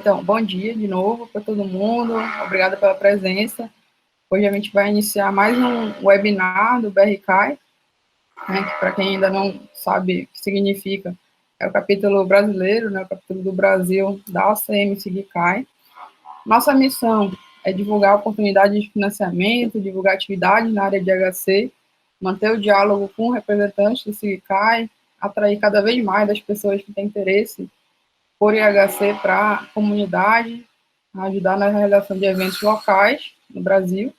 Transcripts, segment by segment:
Então, bom dia de novo para todo mundo, obrigada pela presença. Hoje a gente vai iniciar mais um webinar do BRCAI, né, que para quem ainda não sabe o que significa, é o capítulo brasileiro, né, o capítulo do Brasil da OCM SIGCAI. Nossa missão é divulgar oportunidades de financiamento, divulgar atividades na área de HC, manter o diálogo com representantes do SIGCAI, atrair cada vez mais das pessoas que têm interesse por IHC para a comunidade, ajudar na realização de eventos locais no Brasil,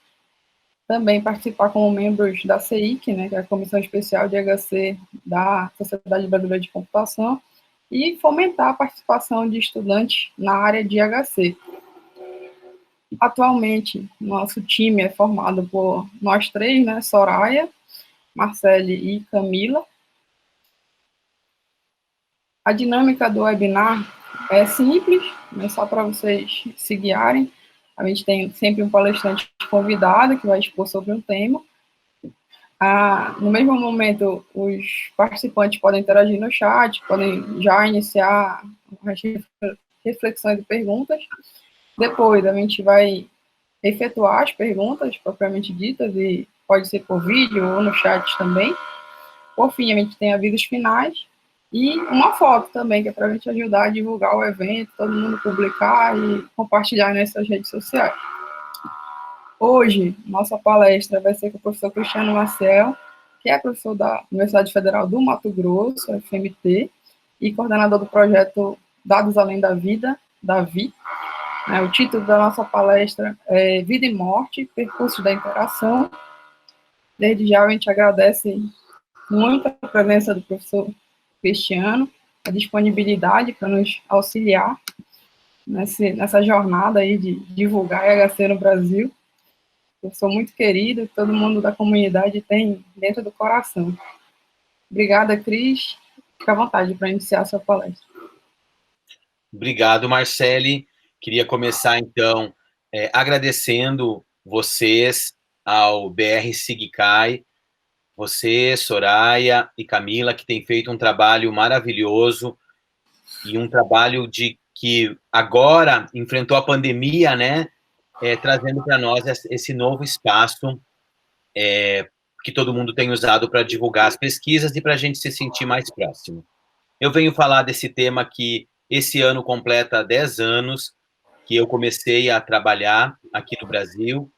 também participar como membros da CEIC, né, que é a Comissão Especial de IHC da Sociedade Brasileira de Computação, e fomentar a participação de estudantes na área de IHC. Atualmente, nosso time é formado por nós três, né, Soraya, Marcele e Camila. A dinâmica do webinar é simples, mas só para vocês se guiarem. A gente tem sempre um palestrante convidado que vai expor sobre um tema. No mesmo momento, os participantes podem interagir no chat, podem já iniciar as reflexões e perguntas. Depois, a gente vai efetuar as perguntas propriamente ditas, e pode ser por vídeo ou no chat também. Por fim, a gente tem avisos finais e uma foto também, que é para a gente ajudar a divulgar o evento, todo mundo publicar e compartilhar nessas redes sociais. Hoje, nossa palestra vai ser com o professor Cristiano Maciel, que é professor da Universidade Federal do Mato Grosso, FMT, e coordenador do projeto Dados Além da Vida, DAVI. O título da nossa palestra é Vida e Morte, Percursos da Interação. Desde já a gente agradece muito a presença do professor Cristiano, a disponibilidade para nos auxiliar nessa jornada aí de divulgar IHC no Brasil. Professor muito querido, todo mundo da comunidade tem dentro do coração. Obrigada, Cris. Fica à vontade para iniciar a sua palestra. Obrigado, Marcele. Queria começar, então, agradecendo vocês ao BR SIGCAI, você, Soraya e Camila, que têm feito um trabalho maravilhoso e um trabalho que agora enfrentou a pandemia, né, trazendo para nós esse novo espaço que todo mundo tem usado para divulgar as pesquisas e para a gente se sentir mais próximo. Eu venho falar desse tema que esse ano completa 10 anos que eu comecei a trabalhar aqui no Brasil,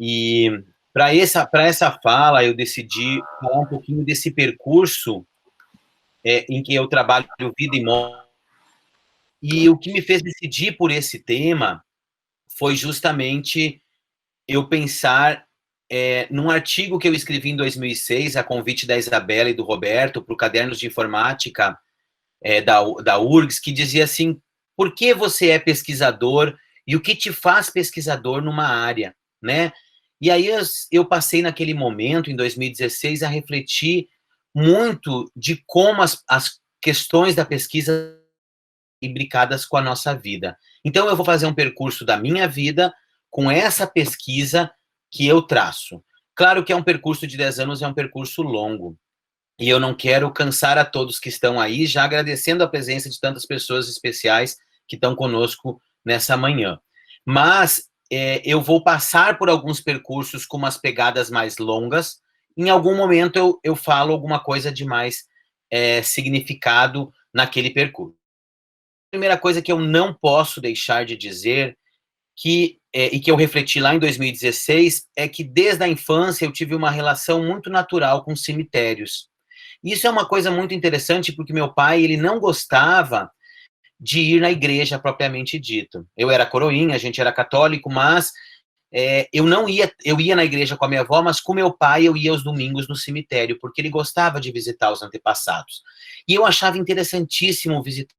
e para essa fala eu decidi falar um pouquinho desse percurso em que eu trabalho vida e morte, e o que me fez decidir por esse tema foi justamente eu pensar num artigo que eu escrevi em 2006, a convite da Isabela e do Roberto, para o Cadernos de Informática da URGS, que dizia assim: por que você é pesquisador e o que te faz pesquisador numa área, né? E aí eu passei naquele momento, em 2016, a refletir muito de como as questões da pesquisa imbricadas com a nossa vida. Então, eu vou fazer um percurso da minha vida com essa pesquisa que eu traço. Claro que é um percurso de 10 anos, é um percurso longo. E eu não quero cansar a todos que estão aí, já agradecendo a presença de tantas pessoas especiais que estão conosco nessa manhã. Mas eu vou passar por alguns percursos com umas pegadas mais longas. Em algum momento eu falo alguma coisa de mais significado naquele percurso. A primeira coisa que eu não posso deixar de dizer, e que eu refleti lá em 2016, é que desde a infância eu tive uma relação muito natural com cemitérios. Isso é uma coisa muito interessante, porque meu pai, ele não gostava de ir na igreja propriamente dito. Eu era coroinha, a gente era católico, mas eu ia na igreja com a minha avó, mas com meu pai eu ia aos domingos no cemitério, porque ele gostava de visitar os antepassados. E eu achava interessantíssimo visitar.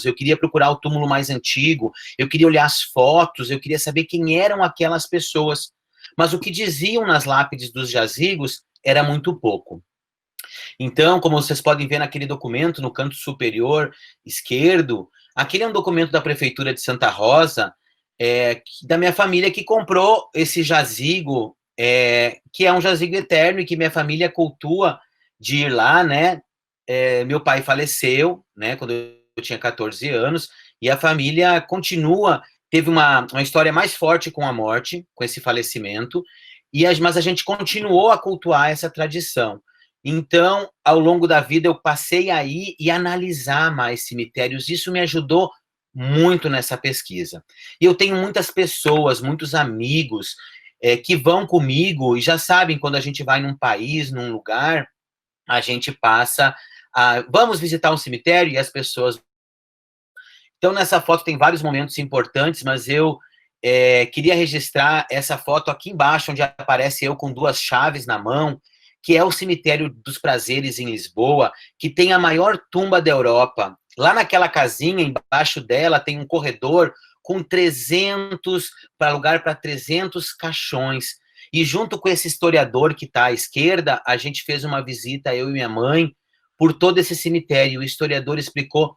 Eu queria procurar o túmulo mais antigo, eu queria olhar as fotos, eu queria saber quem eram aquelas pessoas. Mas o que diziam nas lápides dos jazigos era muito pouco. Então, como vocês podem ver naquele documento, no canto superior esquerdo, aquele é um documento da Prefeitura de Santa Rosa, da minha família, que comprou esse jazigo, que é um jazigo eterno e que minha família cultua de ir lá, né? Meu pai faleceu, né, quando eu tinha 14 anos, E a família continua, teve uma história mais forte com a morte, com esse falecimento, mas a gente continuou a cultuar essa tradição. Então, ao longo da vida, eu passei a ir e analisar mais cemitérios. Isso me ajudou muito nessa pesquisa. E eu tenho muitas pessoas, muitos amigos, que vão comigo e já sabem, quando a gente vai num país, num lugar, a gente passa vamos visitar um cemitério, e as pessoas... Então, nessa foto tem vários momentos importantes, mas eu queria registrar essa foto aqui embaixo, onde aparece eu com 2 chaves na mão, que é o Cemitério dos Prazeres, em Lisboa, que tem a maior tumba da Europa. Lá naquela casinha, embaixo dela, tem um corredor com lugar para 300 caixões. E junto com esse historiador que está à esquerda, a gente fez uma visita, eu e minha mãe, por todo esse cemitério. O historiador explicou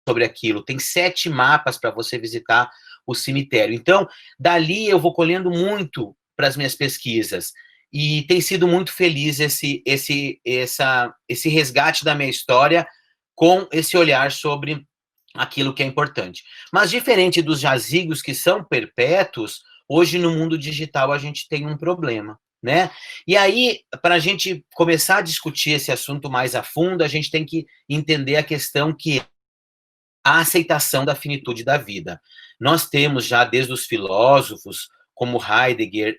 sobre aquilo. Tem 7 mapas para você visitar o cemitério. Então, dali eu vou colhendo muito para as minhas pesquisas. E tem sido muito feliz esse resgate da minha história com esse olhar sobre aquilo que é importante. Mas, diferente dos jazigos que são perpétuos, hoje no mundo digital a gente tem um problema, né? E aí, para a gente começar a discutir esse assunto mais a fundo, a gente tem que entender a questão que é a aceitação da finitude da vida. Nós temos já, desde os filósofos, como Heidegger,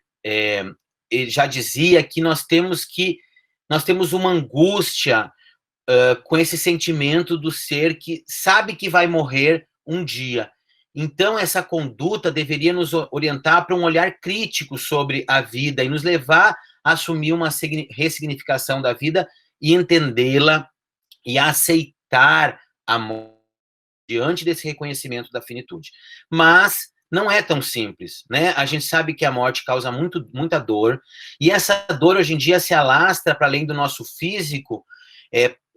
ele já dizia que nós temos uma angústia com esse sentimento do ser que sabe que vai morrer um dia. Então, essa conduta deveria nos orientar para um olhar crítico sobre a vida e nos levar a assumir uma ressignificação da vida e entendê-la e aceitar a morte diante desse reconhecimento da finitude. Mas não é tão simples, né? A gente sabe que a morte causa muita dor, e essa dor hoje em dia se alastra para além do nosso físico,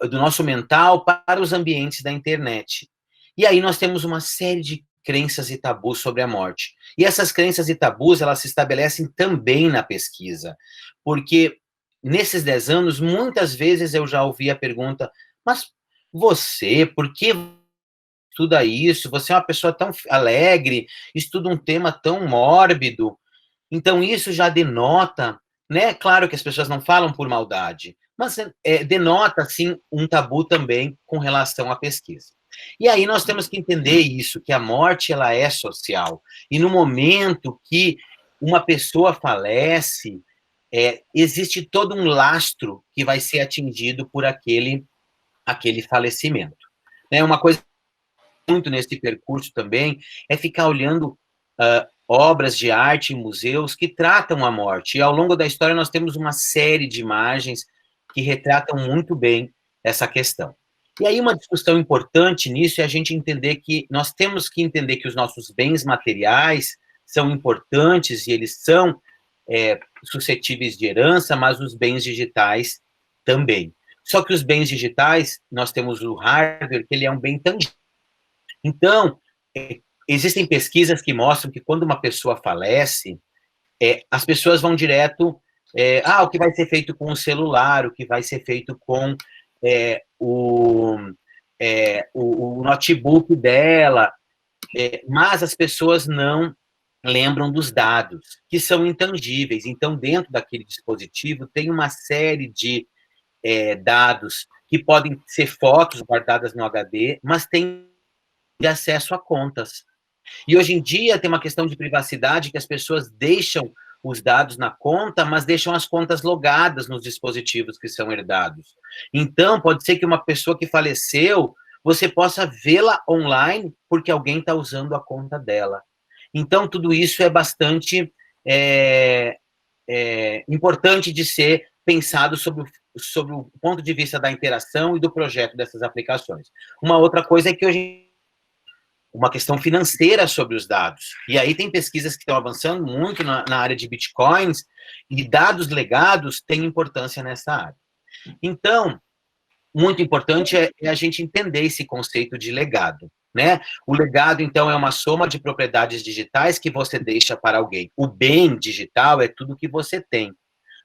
do nosso mental, para os ambientes da internet. E aí nós temos uma série de crenças e tabus sobre a morte. E essas crenças e tabus, elas se estabelecem também na pesquisa, porque nesses 10 anos, muitas vezes eu já ouvi a pergunta, mas você, por que estuda isso? Você é uma pessoa tão alegre, estuda um tema tão mórbido. Então, isso já denota, né? Claro que as pessoas não falam por maldade, mas denota, sim, um tabu também com relação à pesquisa. E aí nós temos que entender isso, que a morte, ela é social. E no momento que uma pessoa falece, existe todo um lastro que vai ser atingido por aquele falecimento. Uma coisa muito nesse percurso também é ficar olhando obras de arte em museus que tratam a morte. E ao longo da história nós temos uma série de imagens que retratam muito bem essa questão. E aí uma discussão importante nisso é a gente entender que nós temos que entender que os nossos bens materiais são importantes e eles são suscetíveis de herança, mas os bens digitais também. Só que os bens digitais, nós temos o hardware, que ele é um bem tangível. Então, existem pesquisas que mostram que quando uma pessoa falece, as pessoas vão direto, o que vai ser feito com o celular, o que vai ser feito com o notebook dela, mas as pessoas não lembram dos dados, que são intangíveis. Então, dentro daquele dispositivo, tem uma série de dados que podem ser fotos guardadas no HD, mas tem de acesso a contas. E hoje em dia tem uma questão de privacidade que as pessoas deixam os dados na conta, mas deixam as contas logadas nos dispositivos que são herdados. Então, pode ser que uma pessoa que faleceu, você possa vê-la online porque alguém está usando a conta dela. Então, tudo isso é bastante importante de ser pensado sobre o ponto de vista da interação e do projeto dessas aplicações. Uma outra coisa é que hoje uma questão financeira sobre os dados. E aí tem pesquisas que estão avançando muito na área de bitcoins, e dados legados têm importância nessa área. Então, muito importante é a gente entender esse conceito de legado, né? O legado, então, é uma soma de propriedades digitais que você deixa para alguém. O bem digital é tudo que você tem.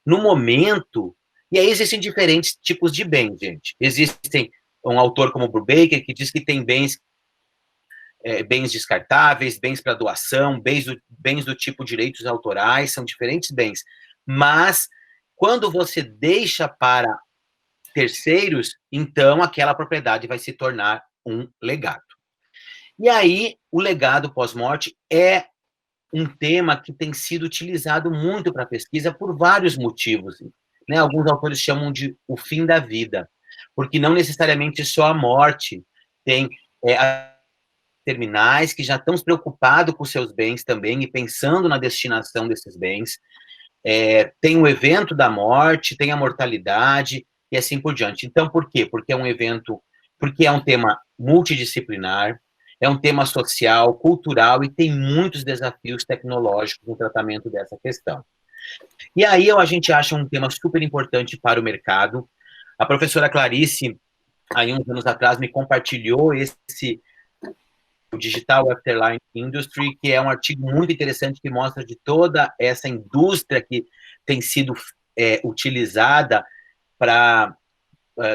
No momento, e aí existem diferentes tipos de bem, gente. Existem um autor como Brubaker que diz que tem bens bens descartáveis, bens para doação, bens do tipo direitos autorais, são diferentes bens. Mas, quando você deixa para terceiros, então aquela propriedade vai se tornar um legado. E aí, o legado pós-morte é um tema que tem sido utilizado muito para pesquisa por vários motivos, né? Alguns autores chamam de o fim da vida, porque não necessariamente só a morte tem terminais que já estão preocupados com seus bens também e pensando na destinação desses bens. Tem o evento da morte, tem a mortalidade e assim por diante. Então, por quê? Porque é um tema multidisciplinar, é um tema social, cultural e tem muitos desafios tecnológicos no tratamento dessa questão. E aí a gente acha um tema super importante para o mercado. A professora Clarice, aí uns anos atrás, me compartilhou o Digital Afterlife Industry, que é um artigo muito interessante que mostra de toda essa indústria que tem sido utilizada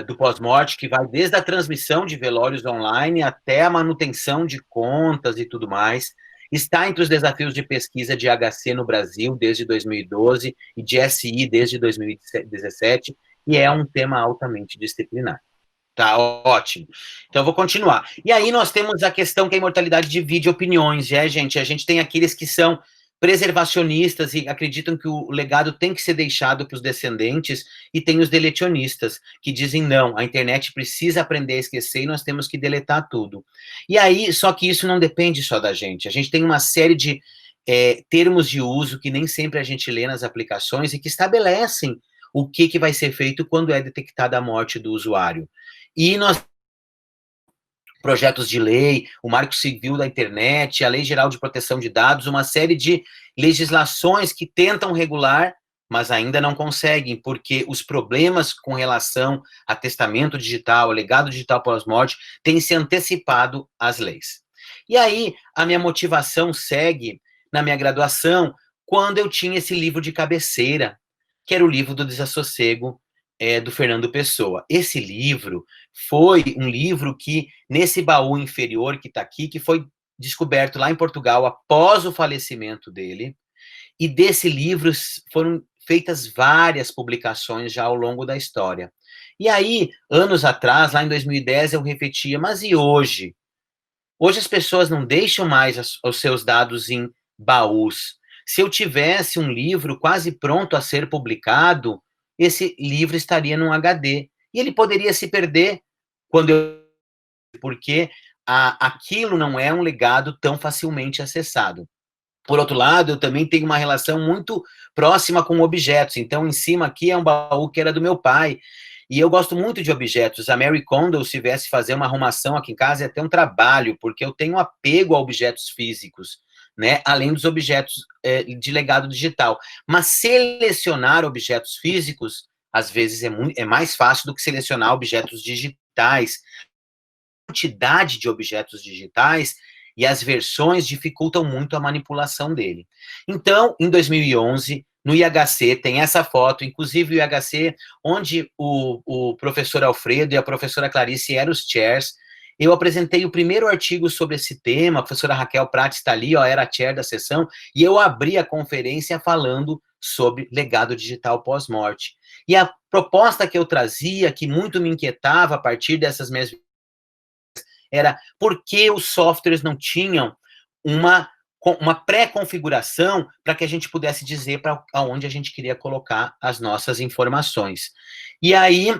do pós-morte, que vai desde a transmissão de velórios online até a manutenção de contas e tudo mais. Está entre os desafios de pesquisa de HC no Brasil desde 2012 e de SI desde 2017, e é um tema altamente disciplinar. Tá, ótimo. Então, eu vou continuar. E aí, nós temos a questão que a imortalidade divide opiniões, gente? A gente tem aqueles que são preservacionistas e acreditam que o legado tem que ser deixado para os descendentes, e tem os deletionistas, que dizem, não, a internet precisa aprender a esquecer e nós temos que deletar tudo. E aí, só que isso não depende só da gente. A gente tem uma série de termos de uso que nem sempre a gente lê nas aplicações e que estabelecem o que vai ser feito quando é detectada a morte do usuário. E nós projetos de lei, o Marco Civil da Internet, a Lei Geral de Proteção de Dados, uma série de legislações que tentam regular, mas ainda não conseguem, porque os problemas com relação a testamento digital, a legado digital pós-morte, têm se antecipado às leis. E aí, a minha motivação segue na minha graduação, quando eu tinha esse livro de cabeceira, que era o livro do Desassossego, do Fernando Pessoa. Esse livro foi um livro que, nesse baú inferior que está aqui, que foi descoberto lá em Portugal após o falecimento dele, e desse livro foram feitas várias publicações já ao longo da história. E aí, anos atrás, lá em 2010, eu refletia, mas e hoje? Hoje as pessoas não deixam mais os seus dados em baús. Se eu tivesse um livro quase pronto a ser publicado, esse livro estaria num HD. E ele poderia se perder porque aquilo não é um legado tão facilmente acessado. Por outro lado, eu também tenho uma relação muito próxima com objetos. Então, em cima aqui é um baú que era do meu pai. E eu gosto muito de objetos. A Mary Kondo, se tivesse fazer uma arrumação aqui em casa, ia ter um trabalho, porque eu tenho apego a objetos físicos, né? Além dos objetos de legado digital. Mas selecionar objetos físicos, às vezes, é mais fácil do que selecionar objetos digitais. A quantidade de objetos digitais e as versões dificultam muito a manipulação dele. Então, em 2011, no IHC, tem essa foto, inclusive o IHC, onde o professor Alfredo e a professora Clarice eram os chairs. Eu apresentei o primeiro artigo sobre esse tema, a professora Raquel Prates está ali, era a chair da sessão, e eu abri a conferência falando sobre legado digital pós-morte. E a proposta que eu trazia, que muito me inquietava a partir dessas minhas, era por que os softwares não tinham uma pré-configuração para que a gente pudesse dizer para onde a gente queria colocar as nossas informações. E aí,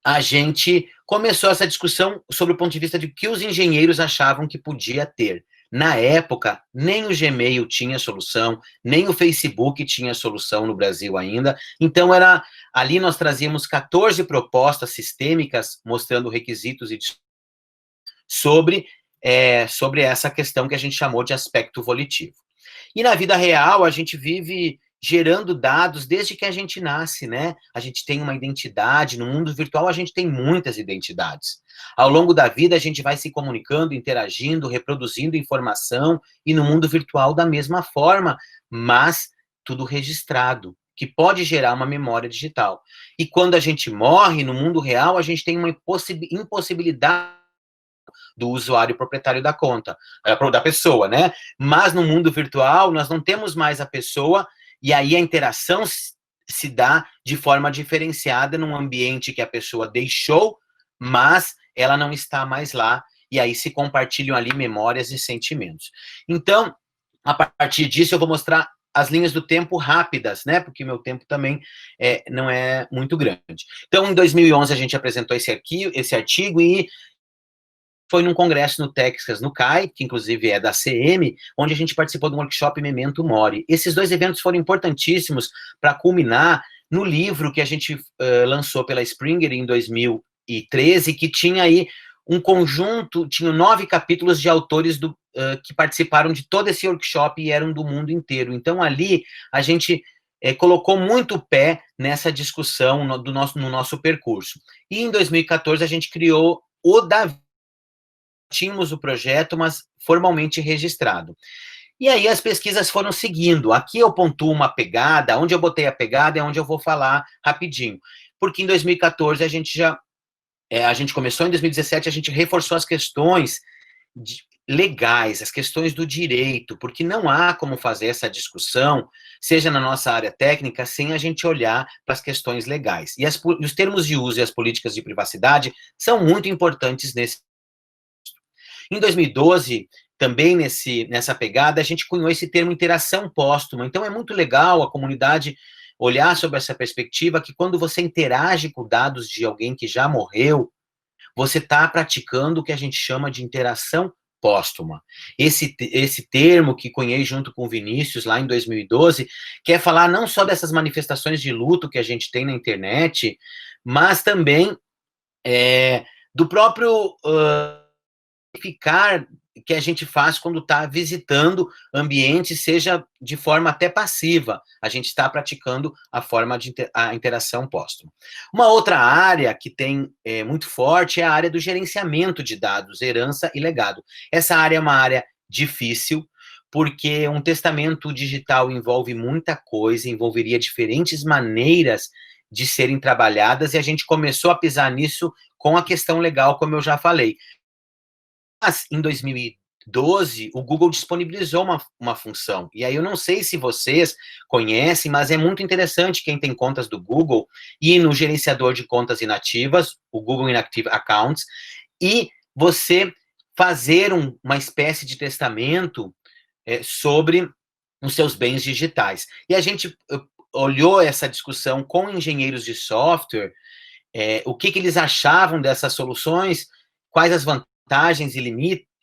a gente começou essa discussão sobre o ponto de vista de que os engenheiros achavam que podia ter. Na época, nem o Gmail tinha solução, nem o Facebook tinha solução no Brasil ainda. Então, ali nós trazíamos 14 propostas sistêmicas mostrando requisitos e sobre essa questão que a gente chamou de aspecto volitivo. E na vida real, a gente vive gerando dados desde que a gente nasce, né? A gente tem uma identidade, no mundo virtual a gente tem muitas identidades. Ao longo da vida, a gente vai se comunicando, interagindo, reproduzindo informação, e no mundo virtual da mesma forma, mas tudo registrado, que pode gerar uma memória digital. E quando a gente morre, no mundo real, a gente tem uma impossibilidade do usuário proprietário da conta, da pessoa, né? Mas no mundo virtual, nós não temos mais a pessoa, e aí a interação se dá de forma diferenciada num ambiente que a pessoa deixou, mas ela não está mais lá, e aí se compartilham ali memórias e sentimentos. Então, a partir disso, eu vou mostrar as linhas do tempo rápidas, né? Porque meu tempo também não é muito grande. Então, em 2011, a gente apresentou esse artigo e foi num congresso no Texas, no CAI, que inclusive é da CM, onde a gente participou de um workshop Memento Mori. Esses dois eventos foram importantíssimos para culminar no livro que a gente lançou pela Springer em 2013, que tinha aí um conjunto, tinha 9 capítulos de autores que participaram de todo esse workshop e eram do mundo inteiro. Então, ali, a gente colocou muito pé nessa discussão no nosso percurso. E em 2014, a gente criou o Davi. Tínhamos o projeto, mas formalmente registrado. E aí as pesquisas foram seguindo. Aqui eu pontuo uma pegada, onde eu botei a pegada é onde eu vou falar rapidinho. Porque em 2014 a gente começou, em 2017 a gente reforçou as questões legais, as questões do direito, porque não há como fazer essa discussão, seja na nossa área técnica, sem a gente olhar para as questões legais. E os termos de uso e as políticas de privacidade são muito importantes nesse. Em 2012, também nessa pegada, a gente cunhou esse termo interação póstuma. Então, é muito legal a comunidade olhar sobre essa perspectiva, que quando você interage com dados de alguém que já morreu, você está praticando o que a gente chama de interação póstuma. Esse termo que cunhei junto com o Vinícius, lá em 2012, quer falar não só dessas manifestações de luto que a gente tem na internet, mas também do próprio ficar que a gente faz quando está visitando ambientes, seja de forma até passiva. A gente está praticando a forma de a interação póstuma. Uma outra área que tem muito forte é a área do gerenciamento de dados, herança e legado. Essa área é uma área difícil, porque um testamento digital envolve muita coisa, envolveria diferentes maneiras de serem trabalhadas, e a gente começou a pisar nisso com a questão legal, como eu já falei. Mas, em 2012, o Google disponibilizou uma função. E aí eu não sei se vocês conhecem, mas é muito interessante quem tem contas do Google ir no gerenciador de contas inativas, o Google Inactive Accounts, e você fazer uma espécie de testamento sobre os seus bens digitais. E a gente olhou essa discussão com engenheiros de software, o que eles achavam dessas soluções, quais as vantagens e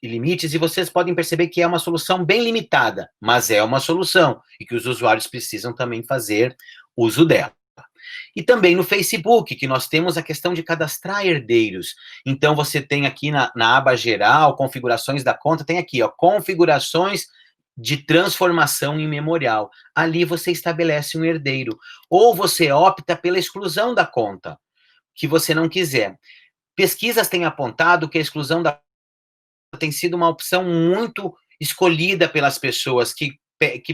limites, e vocês podem perceber que é uma solução bem limitada, mas é uma solução, e que os usuários precisam também fazer uso dela. E também no Facebook, que nós temos a questão de cadastrar herdeiros. Então, você tem aqui na aba geral, configurações da conta, tem aqui, ó, configurações de transformação em memorial. Ali você estabelece um herdeiro. Ou você opta pela exclusão da conta, que você não quiser. Pesquisas têm apontado que a exclusão da tem sido uma opção muito escolhida pelas pessoas que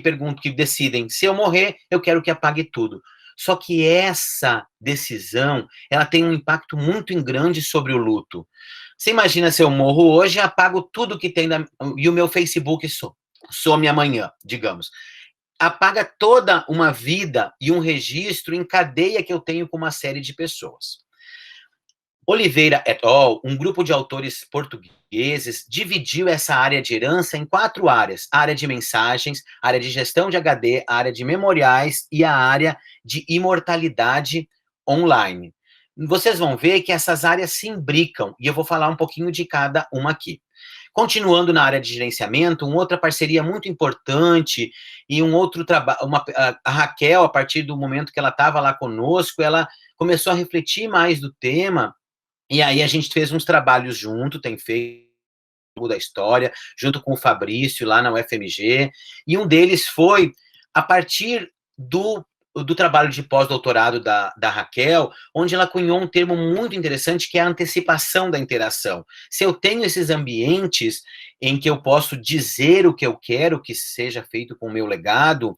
perguntam, que decidem, se eu morrer, eu quero que apague tudo. Só que essa decisão, ela tem um impacto muito grande sobre o luto. Você imagina se eu morro hoje, apago tudo que tem, e o meu Facebook some amanhã, digamos. Apaga toda uma vida e um registro em cadeia que eu tenho com uma série de pessoas. Oliveira et al., um grupo de autores portugueses, dividiu essa área de herança em 4 áreas: a área de mensagens, a área de gestão de HD, a área de memoriais e a área de imortalidade online. Vocês vão ver que essas áreas se imbricam, e eu vou falar um pouquinho de cada uma aqui. Continuando na área de gerenciamento, uma outra parceria muito importante e um outro trabalho, a Raquel, a partir do momento que ela estava lá conosco, ela começou a refletir mais do tema. E aí a gente fez uns trabalhos junto, tem feito da história, junto com o Fabrício, lá na UFMG, e um deles foi a partir do trabalho de pós-doutorado da Raquel, onde ela cunhou um termo muito interessante, que é a antecipação da interação. Se eu tenho esses ambientes em que eu posso dizer o que eu quero que seja feito com o meu legado,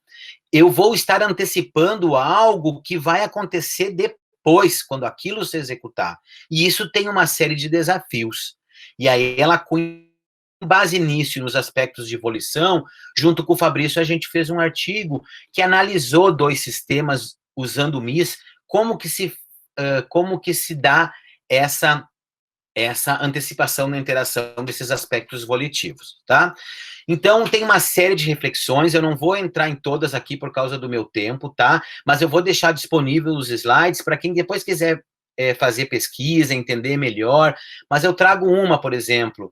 eu vou estar antecipando algo que vai acontecer depois, quando aquilo se executar. E isso tem uma série de desafios. E aí ela, com base nisso, nos aspectos de evolução, junto com o Fabrício, a gente fez um artigo que analisou 2 sistemas usando o MIS, como que se dá essa antecipação na interação desses aspectos volitivos, tá? Então, tem uma série de reflexões, eu não vou entrar em todas aqui por causa do meu tempo, tá? Mas eu vou deixar disponível os slides para quem depois quiser fazer pesquisa, entender melhor, mas eu trago uma, por exemplo,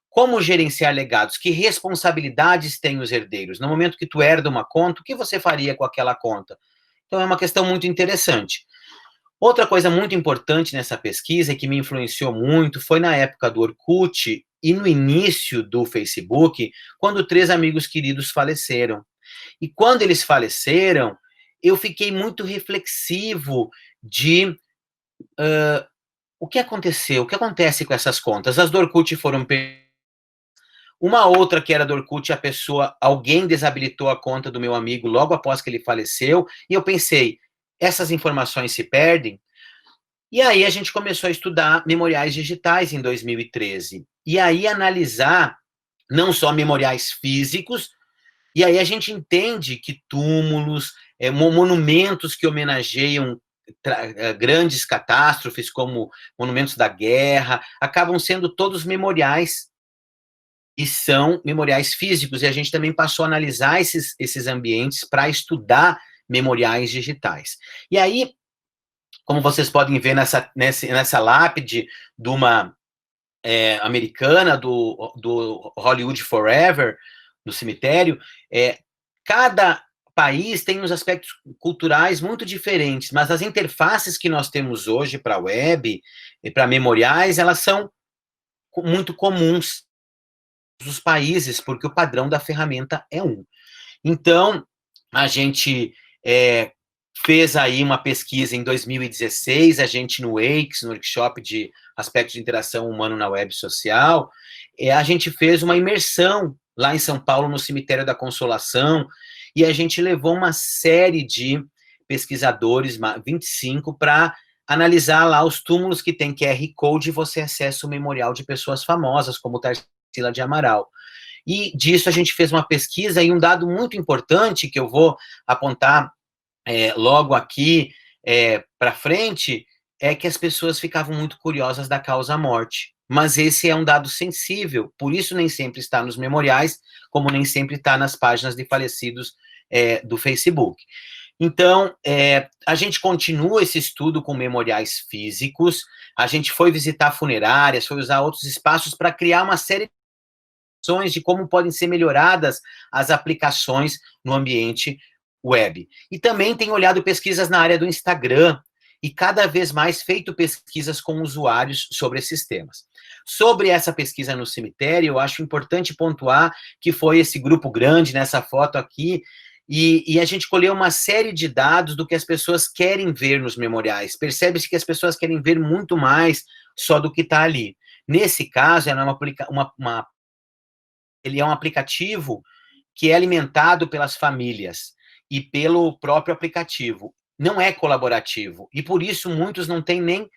como gerenciar legados, que responsabilidades têm os herdeiros? No momento que tu herda uma conta, o que você faria com aquela conta? Então, é uma questão muito interessante. Outra coisa muito importante nessa pesquisa, e que me influenciou muito, foi na época do Orkut e no início do Facebook, quando 3 amigos queridos faleceram. E quando eles faleceram, eu fiquei muito reflexivo de o que aconteceu, o que acontece com essas contas. As do Orkut foram uma outra que era do Orkut, alguém desabilitou a conta do meu amigo logo após que ele faleceu, e eu pensei, essas informações se perdem? E aí a gente começou a estudar memoriais digitais em 2013. E aí analisar não só memoriais físicos, e aí a gente entende que túmulos, monumentos que homenageiam grandes catástrofes, como monumentos da guerra, acabam sendo todos memoriais, e são memoriais físicos, e a gente também passou a analisar esses ambientes para estudar memoriais digitais. E aí, como vocês podem ver nessa lápide de uma americana, do Hollywood Forever, no cemitério, cada país tem uns aspectos culturais muito diferentes, mas as interfaces que nós temos hoje para a web e para memoriais, elas são muito comuns dos países, porque o padrão da ferramenta é um. Então, a gente fez aí uma pesquisa em 2016, a gente no WAKES, no Workshop de Aspectos de Interação Humano na Web Social, a gente fez uma imersão lá em São Paulo, no Cemitério da Consolação, e a gente levou uma série de pesquisadores, 25, para analisar lá os túmulos que tem QR Code, e você acessa o memorial de pessoas famosas, como Tarsila de Amaral. E disso a gente fez uma pesquisa, e um dado muito importante que eu vou apontar logo aqui para frente, é que as pessoas ficavam muito curiosas da causa-morte. Mas esse é um dado sensível, por isso nem sempre está nos memoriais, como nem sempre está nas páginas de falecidos do Facebook. Então, a gente continua esse estudo com memoriais físicos, a gente foi visitar funerárias, foi usar outros espaços para criar uma série de como podem ser melhoradas as aplicações no ambiente web. E também tem olhado pesquisas na área do Instagram, e cada vez mais feito pesquisas com usuários sobre esses temas. Sobre essa pesquisa no cemitério, eu acho importante pontuar que foi esse grupo grande, nessa foto aqui, e a gente colheu uma série de dados do que as pessoas querem ver nos memoriais. Percebe-se que as pessoas querem ver muito mais só do que está ali. Nesse caso, ele é um aplicativo que é alimentado pelas famílias e pelo próprio aplicativo. Não é colaborativo, e por isso muitos não têm nem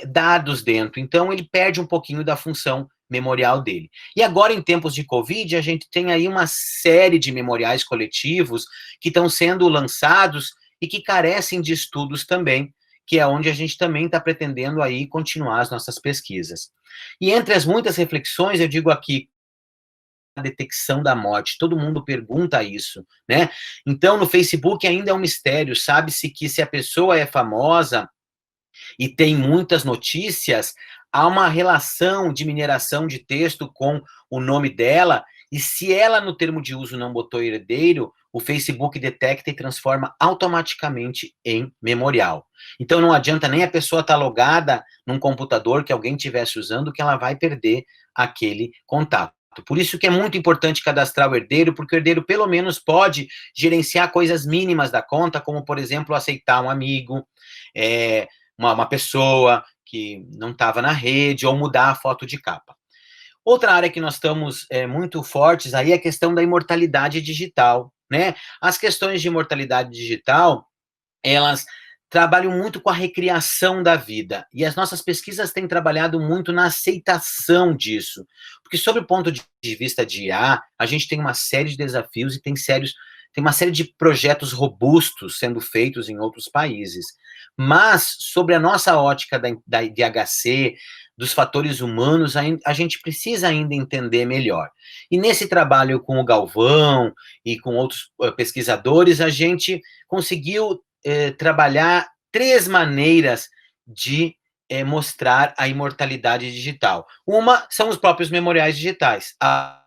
dados dentro, então ele perde um pouquinho da função memorial dele. E agora, em tempos de Covid, a gente tem aí uma série de memoriais coletivos que estão sendo lançados e que carecem de estudos também, que é onde a gente também está pretendendo aí continuar as nossas pesquisas. E entre as muitas reflexões, eu digo aqui, a detecção da morte, todo mundo pergunta isso, né? Então, no Facebook ainda é um mistério, sabe-se que se a pessoa é famosa e tem muitas notícias, há uma relação de mineração de texto com o nome dela, e se ela no termo de uso não botou herdeiro, o Facebook detecta e transforma automaticamente em memorial. Então não adianta nem a pessoa estar logada num computador que alguém estivesse usando, que ela vai perder aquele contato. Por isso que é muito importante cadastrar o herdeiro, porque o herdeiro pelo menos pode gerenciar coisas mínimas da conta, como, por exemplo, aceitar um amigo, uma pessoa que não estava na rede, ou mudar a foto de capa. Outra área que nós estamos muito fortes aí é a questão da imortalidade digital, né? As questões de imortalidade digital, elas trabalho muito com a recriação da vida, e as nossas pesquisas têm trabalhado muito na aceitação disso, porque sob o ponto de vista de IA, a gente tem uma série de desafios e tem uma série de projetos robustos sendo feitos em outros países, mas sobre a nossa ótica de HC, dos fatores humanos, a gente precisa ainda entender melhor. E nesse trabalho com o Galvão e com outros pesquisadores, a gente conseguiu trabalhar 3 maneiras de mostrar a imortalidade digital. Uma são os próprios memoriais digitais. Há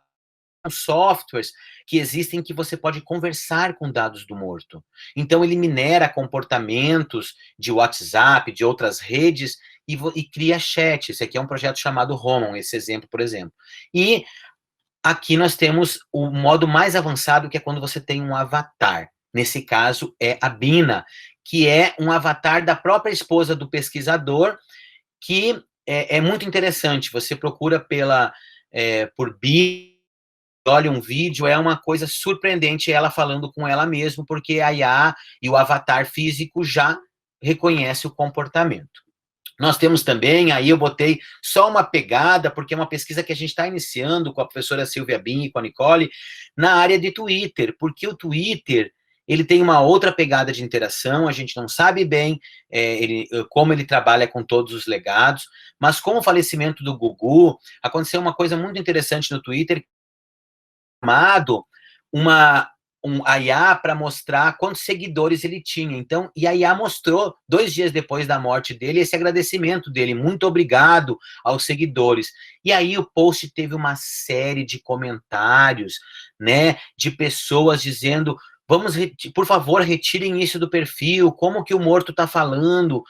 softwares que existem que você pode conversar com dados do morto. Então, ele minera comportamentos de WhatsApp, de outras redes, e cria chat. Esse aqui é um projeto chamado Roman, esse exemplo, por exemplo. E aqui nós temos o modo mais avançado, que é quando você tem um avatar. Nesse caso, é a Bina, que é um avatar da própria esposa do pesquisador, que é muito interessante. Você procura por Bina, olha um vídeo, é uma coisa surpreendente ela falando com ela mesma, porque a IA e o avatar físico já reconhece o comportamento. Nós temos também, aí eu botei só uma pegada, porque é uma pesquisa que a gente está iniciando com a professora Silvia Bin e com a Nicole, na área de Twitter, porque o Twitter, ele tem uma outra pegada de interação, a gente não sabe bem como ele trabalha com todos os legados, mas com o falecimento do Gugu, aconteceu uma coisa muito interessante no Twitter, chamado a IA para mostrar quantos seguidores ele tinha. Então, e a IA mostrou, 2 dias depois da morte dele, esse agradecimento dele, muito obrigado aos seguidores. E aí o post teve uma série de comentários, né, de pessoas dizendo, por favor, retirem isso do perfil, como que o morto está falando.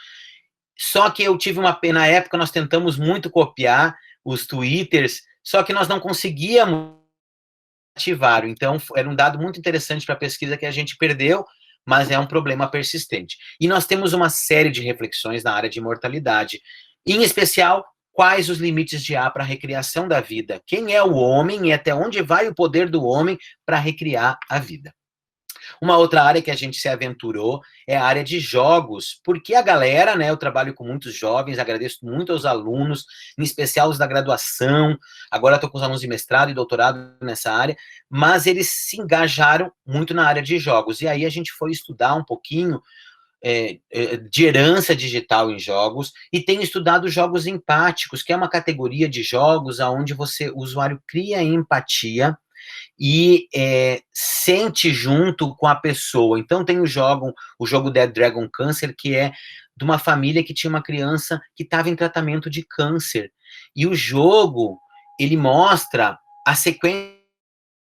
Só que eu tive na época, nós tentamos muito copiar os twitters, só que nós não conseguíamos ativaram. Então, era um dado muito interessante para a pesquisa que a gente perdeu, mas é um problema persistente. E nós temos uma série de reflexões na área de imortalidade, em especial, quais os limites de IA para a recriação da vida? Quem é o homem e até onde vai o poder do homem para recriar a vida? Uma outra área que a gente se aventurou é a área de jogos, porque a galera, né, eu trabalho com muitos jovens, agradeço muito aos alunos, em especial os da graduação, agora estou com os alunos de mestrado e doutorado nessa área, mas eles se engajaram muito na área de jogos, e aí a gente foi estudar um pouquinho de herança digital em jogos, e tem estudado jogos empáticos, que é uma categoria de jogos onde o usuário cria empatia, e sente junto com a pessoa. Então tem o jogo Dead Dragon Cancer, que é de uma família que tinha uma criança que estava em tratamento de câncer. E o jogo, ele mostra a sequência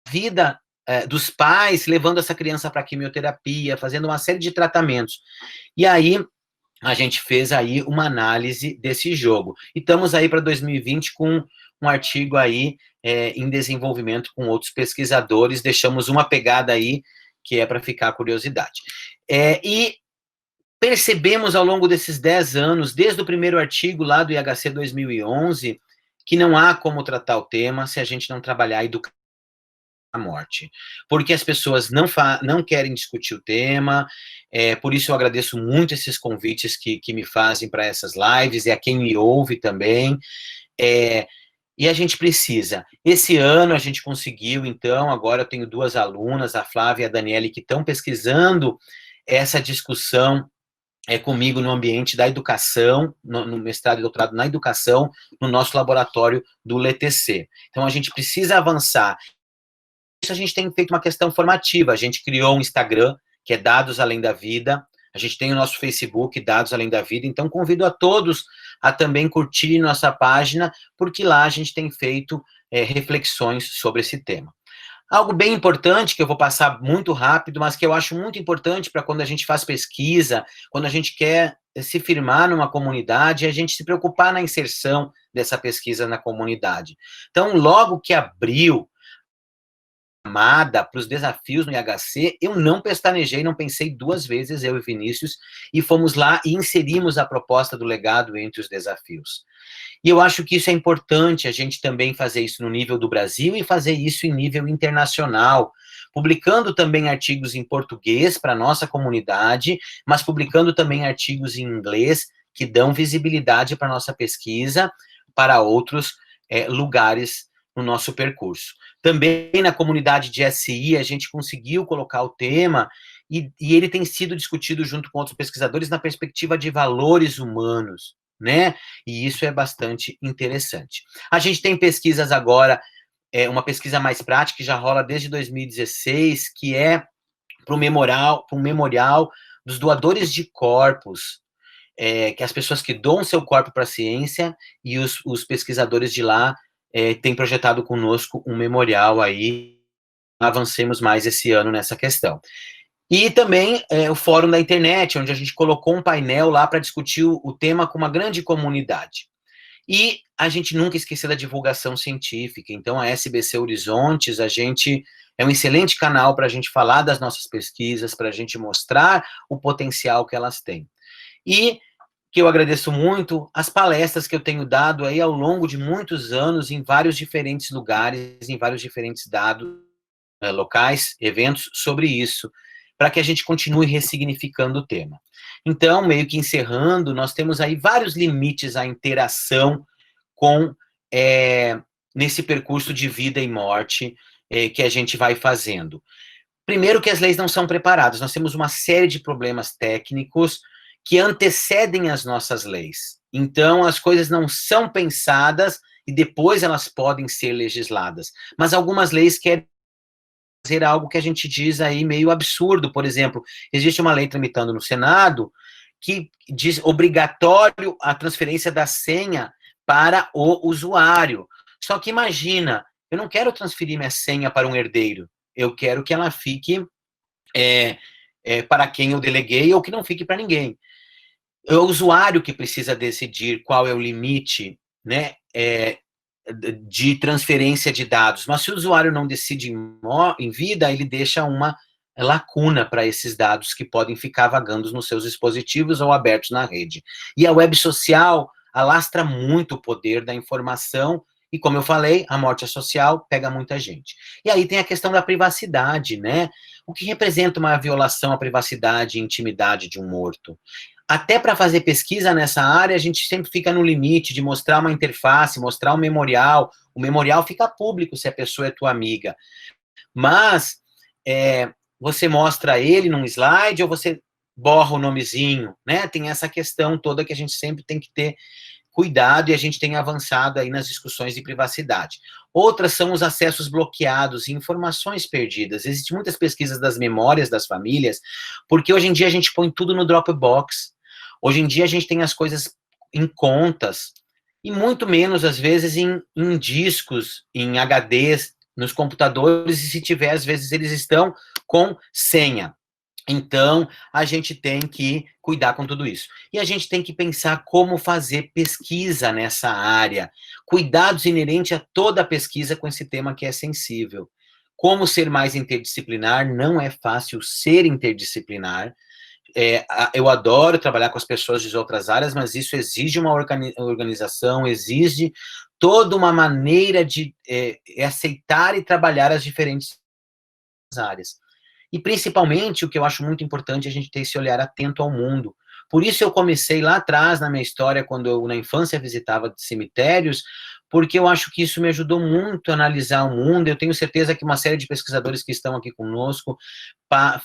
da vida dos pais levando essa criança para quimioterapia, fazendo uma série de tratamentos. E aí a gente fez aí uma análise desse jogo. E estamos aí para 2020 com um artigo aí em desenvolvimento com outros pesquisadores, deixamos uma pegada aí que é para ficar a curiosidade. E percebemos ao longo desses 10 anos, desde o primeiro artigo lá do IHC 2011, que não há como tratar o tema se a gente não trabalhar a educação da morte, porque as pessoas não querem discutir o tema, por isso eu agradeço muito esses convites que me fazem para essas lives, e a quem me ouve também, e a gente precisa. Esse ano a gente conseguiu, então, agora eu tenho 2 alunas, a Flávia e a Daniele, que estão pesquisando essa discussão comigo no ambiente da educação, no mestrado e doutorado na educação, no nosso laboratório do LTC. Então, a gente precisa avançar. Isso a gente tem feito uma questão formativa, a gente criou um Instagram, que é Dados Além da Vida, a gente tem o nosso Facebook, Dados Além da Vida, então convido a todos a também curtirem nossa página, porque lá a gente tem feito reflexões sobre esse tema. Algo bem importante, que eu vou passar muito rápido, mas que eu acho muito importante para quando a gente faz pesquisa, quando a gente quer se firmar numa comunidade, é a gente se preocupar na inserção dessa pesquisa na comunidade. Então, logo que abriu para os desafios no IHC, eu não pestanejei, não pensei 2 vezes, eu e Vinícius, e fomos lá e inserimos a proposta do legado entre os desafios. E eu acho que isso é importante, a gente também fazer isso no nível do Brasil e fazer isso em nível internacional, publicando também artigos em português para a nossa comunidade, mas publicando também artigos em inglês que dão visibilidade para a nossa pesquisa para outros lugares no nosso percurso. Também na comunidade de SI, a gente conseguiu colocar o tema e ele tem sido discutido junto com outros pesquisadores na perspectiva de valores humanos, né? E isso é bastante interessante. A gente tem pesquisas agora, uma pesquisa mais prática que já rola desde 2016, que é para um memorial dos doadores de corpos, que as pessoas que doam seu corpo para a ciência, e os pesquisadores de lá têm projetado conosco um memorial aí, avancemos mais esse ano nessa questão. E também o Fórum da Internet, onde a gente colocou um painel lá para discutir o tema com uma grande comunidade. E a gente nunca esqueceu da divulgação científica, então a SBC Horizontes, é um excelente canal para a gente falar das nossas pesquisas, para a gente mostrar o potencial que elas têm. E que eu agradeço muito as palestras que eu tenho dado aí ao longo de muitos anos, em vários diferentes lugares, em vários diferentes locais, eventos sobre isso, para que a gente continue ressignificando o tema. Então, meio que encerrando, nós temos aí vários limites à interação com nesse percurso de vida e morte que a gente vai fazendo. Primeiro que as leis não são preparadas, nós temos uma série de problemas técnicos que antecedem as nossas leis. Então, as coisas não são pensadas e depois elas podem ser legisladas. Mas algumas leis querem fazer algo que a gente diz aí meio absurdo. Por exemplo, existe uma lei tramitando no Senado que diz obrigatório a transferência da senha para o usuário. Só que imagina, eu não quero transferir minha senha para um herdeiro, eu quero que ela fique para quem eu deleguei ou que não fique para ninguém. É o usuário que precisa decidir qual é o limite, né, de transferência de dados. Mas se o usuário não decide em vida, ele deixa uma lacuna para esses dados que podem ficar vagando nos seus dispositivos ou abertos na rede. E a web social alastra muito o poder da informação e, como eu falei, a morte social pega muita gente. E aí tem a questão da privacidade, né? O que representa uma violação à privacidade e intimidade de um morto? Até para fazer pesquisa nessa área, a gente sempre fica no limite de mostrar uma interface, mostrar um memorial. O memorial fica público se a pessoa é tua amiga. Mas você mostra ele num slide ou você borra o nomezinho, né? Tem essa questão toda que a gente sempre tem que ter cuidado e a gente tem avançado aí nas discussões de privacidade. Outras são os acessos bloqueados e informações perdidas. Existem muitas pesquisas das memórias das famílias, porque hoje em dia a gente põe tudo no Dropbox. Hoje em dia a gente tem as coisas em contas, e muito menos, às vezes, em discos, em HDs, nos computadores, e se tiver, às vezes, eles estão com senha. Então, a gente tem que cuidar com tudo isso. E a gente tem que pensar como fazer pesquisa nessa área. Cuidados inerentes a toda a pesquisa com esse tema que é sensível. Como ser mais interdisciplinar? Não é fácil ser interdisciplinar. Eu adoro trabalhar com as pessoas de outras áreas, mas isso exige uma organização, exige toda uma maneira de aceitar e trabalhar as diferentes áreas. E, principalmente, o que eu acho muito importante é a gente ter esse olhar atento ao mundo. Por isso eu comecei lá atrás, na minha história, quando eu, na infância, visitava cemitérios, porque eu acho que isso me ajudou muito a analisar o mundo. Eu tenho certeza que uma série de pesquisadores que estão aqui conosco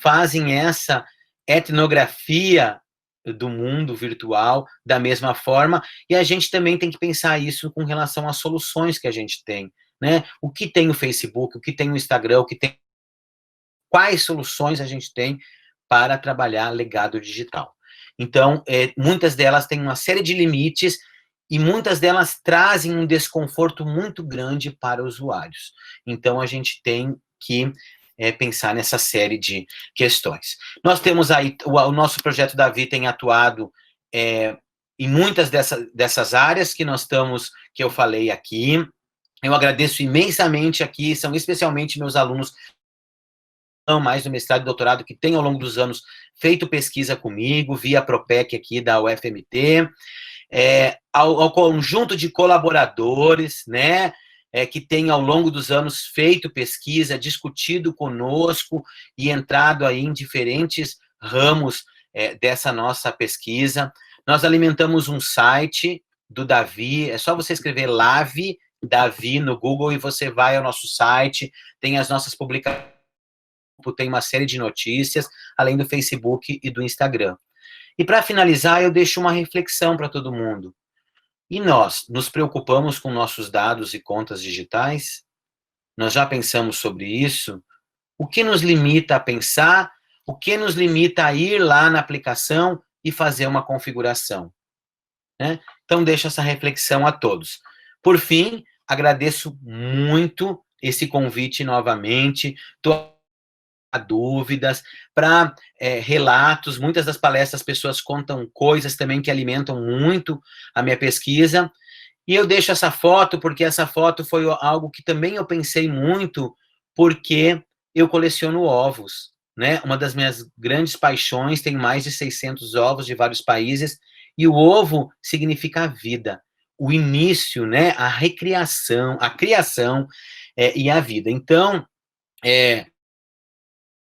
fazem essa etnografia do mundo virtual da mesma forma, e a gente também tem que pensar isso com relação às soluções que a gente tem, né? O que tem o Facebook, o que tem o Instagram, o que tem... Quais soluções a gente tem para trabalhar legado digital. Então, muitas delas têm uma série de limites e muitas delas trazem um desconforto muito grande para usuários. Então, a gente tem que pensar nessa série de questões. Nós temos aí, o nosso projeto Davi tem atuado em muitas dessas áreas que que eu falei aqui. Eu agradeço imensamente aqui, são especialmente meus alunos mais do mestrado e doutorado, que tem ao longo dos anos feito pesquisa comigo, via Propec aqui da UFMT, ao conjunto de colaboradores, né, que tem, ao longo dos anos, feito pesquisa, discutido conosco e entrado aí em diferentes ramos dessa nossa pesquisa. Nós alimentamos um site do Davi, é só você escrever Lave Davi no Google e você vai ao nosso site, tem as nossas publicações, tem uma série de notícias, além do Facebook e do Instagram. E para finalizar, eu deixo uma reflexão para todo mundo. E nós nos preocupamos com nossos dados e contas digitais? Nós já pensamos sobre isso? O que nos limita a pensar? O que nos limita a ir lá na aplicação e fazer uma configuração? Né? Então, deixo essa reflexão a todos. Por fim, agradeço muito esse convite novamente. Estou dúvidas, para relatos. Muitas das palestras, as pessoas contam coisas também que alimentam muito a minha pesquisa. E eu deixo essa foto, porque essa foto foi algo que também eu pensei muito, porque eu coleciono ovos, né? Uma das minhas grandes paixões, tem mais de 600 ovos de vários países, e o ovo significa a vida, o início, né? A recriação, a criação e a vida. Então,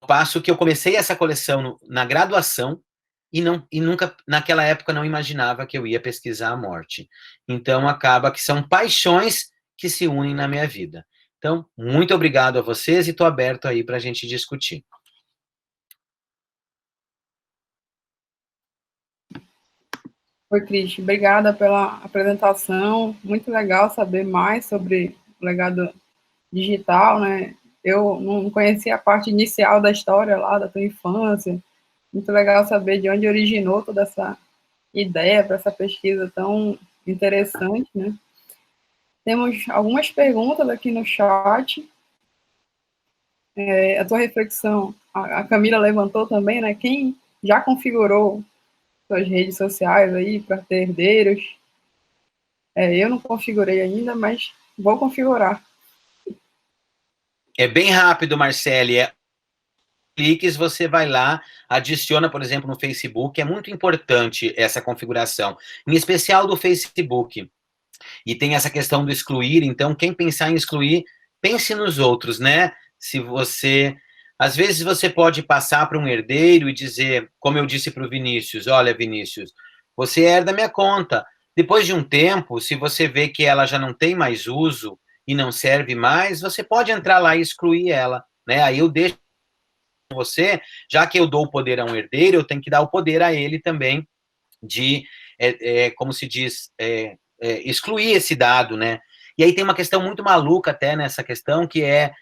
passo que eu comecei essa coleção na graduação e nunca, naquela época, não imaginava que eu ia pesquisar a morte. Então, acaba que são paixões que se unem na minha vida. Então, muito obrigado a vocês e estou aberto aí para a gente discutir. Oi, Cris, obrigada pela apresentação. Muito legal saber mais sobre o legado digital, né? Eu não conhecia a parte inicial da história lá, da tua infância. Muito legal saber de onde originou toda essa ideia para essa pesquisa tão interessante, né? Temos algumas perguntas aqui no chat. A tua reflexão, a Camila levantou também, né? Quem já configurou suas redes sociais aí para ter herdeiros? Eu não configurei ainda, mas vou configurar. É bem rápido, Marcele. Cliques, você vai lá, adiciona, por exemplo, no Facebook. É muito importante essa configuração, em especial do Facebook. E tem essa questão do excluir. Então, quem pensar em excluir, pense nos outros, né? Se você... Às vezes você pode passar para um herdeiro e dizer, como eu disse para o Vinícius, olha, Vinícius, você herda minha conta. Depois de um tempo, se você vê que ela já não tem mais uso e não serve mais, você pode entrar lá e excluir ela, né? Aí eu deixo você, já que eu dou o poder a um herdeiro, eu tenho que dar o poder a ele também de, como se diz, excluir esse dado, né? E aí tem uma questão muito maluca até nessa questão, que é,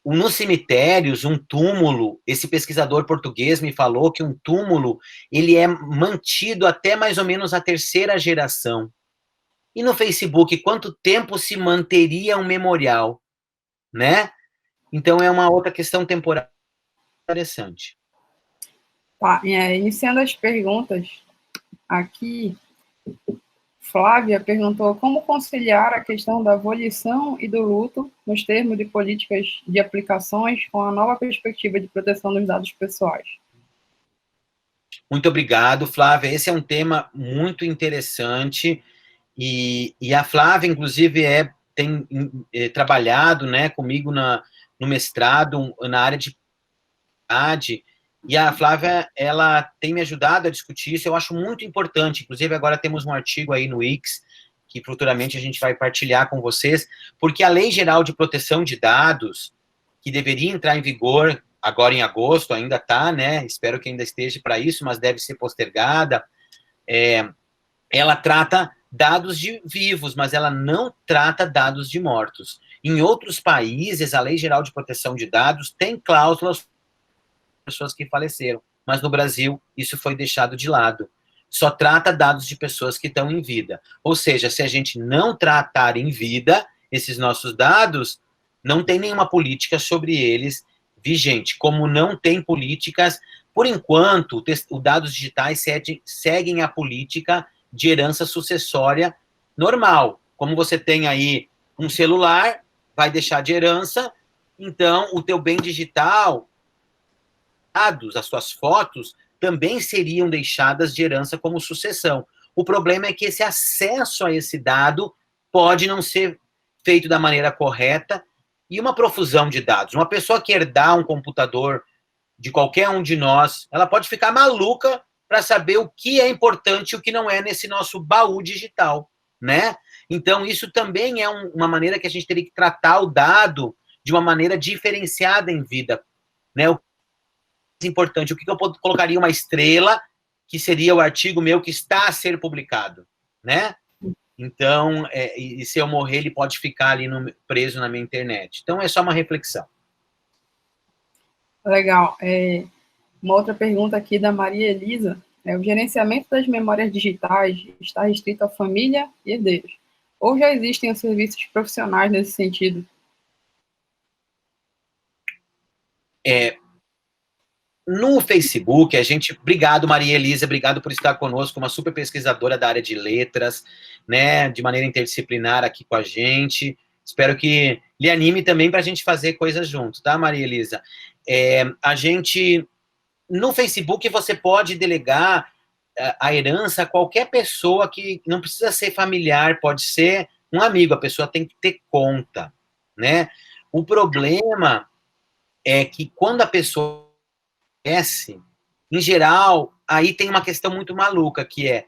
nos cemitérios, um túmulo, esse pesquisador português me falou que um túmulo, ele é mantido até mais ou menos a terceira geração. E no Facebook, quanto tempo se manteria um memorial, né? Então, é uma outra questão temporal interessante. Tá, iniciando as perguntas aqui, Flávia perguntou como conciliar a questão da abolição e do luto nos termos de políticas de aplicações com a nova perspectiva de proteção dos dados pessoais. Muito obrigado, Flávia. Esse é um tema muito interessante e a Flávia, inclusive, tem trabalhado, né, comigo no mestrado, na área de idade, e a Flávia, ela tem me ajudado a discutir isso, eu acho muito importante. Inclusive, agora temos um artigo aí no Wix, que futuramente a gente vai partilhar com vocês, porque a Lei Geral de Proteção de Dados, que deveria entrar em vigor agora em agosto, ainda está, né? Espero que ainda esteja para isso, mas deve ser postergada. Ela trata dados de vivos, mas ela não trata dados de mortos. Em outros países, a Lei Geral de Proteção de Dados tem cláusulas pessoas que faleceram, mas no Brasil isso foi deixado de lado. Só trata dados de pessoas que estão em vida. Ou seja, se a gente não tratar em vida esses nossos dados, não tem nenhuma política sobre eles vigente. Como não tem políticas, por enquanto, os dados digitais seguem a política de herança sucessória normal. Como você tem aí um celular, vai deixar de herança, então o teu bem digital, dados, as suas fotos, também seriam deixadas de herança como sucessão. O problema é que esse acesso a esse dado pode não ser feito da maneira correta e uma profusão de dados. Uma pessoa que herdar um computador de qualquer um de nós, ela pode ficar maluca para saber o que é importante e o que não é nesse nosso baú digital, né? Então, isso também é uma maneira que a gente teria que tratar o dado de uma maneira diferenciada em vida, né? O que é importante, o que eu colocaria uma estrela, que seria o artigo meu que está a ser publicado, né? Então, e se eu morrer, ele pode ficar ali preso na minha internet. Então, é só uma reflexão. Legal. Uma outra pergunta aqui da Maria Elisa. O gerenciamento das memórias digitais está restrito à família e herdeiros? Ou já existem os serviços profissionais nesse sentido? No Facebook, obrigado, Maria Elisa, obrigado por estar conosco, uma super pesquisadora da área de letras, né, de maneira interdisciplinar aqui com a gente. Espero que lhe anime também para a gente fazer coisas juntos, tá, Maria Elisa? No Facebook, você pode delegar a herança a qualquer pessoa que não precisa ser familiar, pode ser um amigo, a pessoa tem que ter conta, né? O problema é que quando a pessoa em geral, aí tem uma questão muito maluca, que é,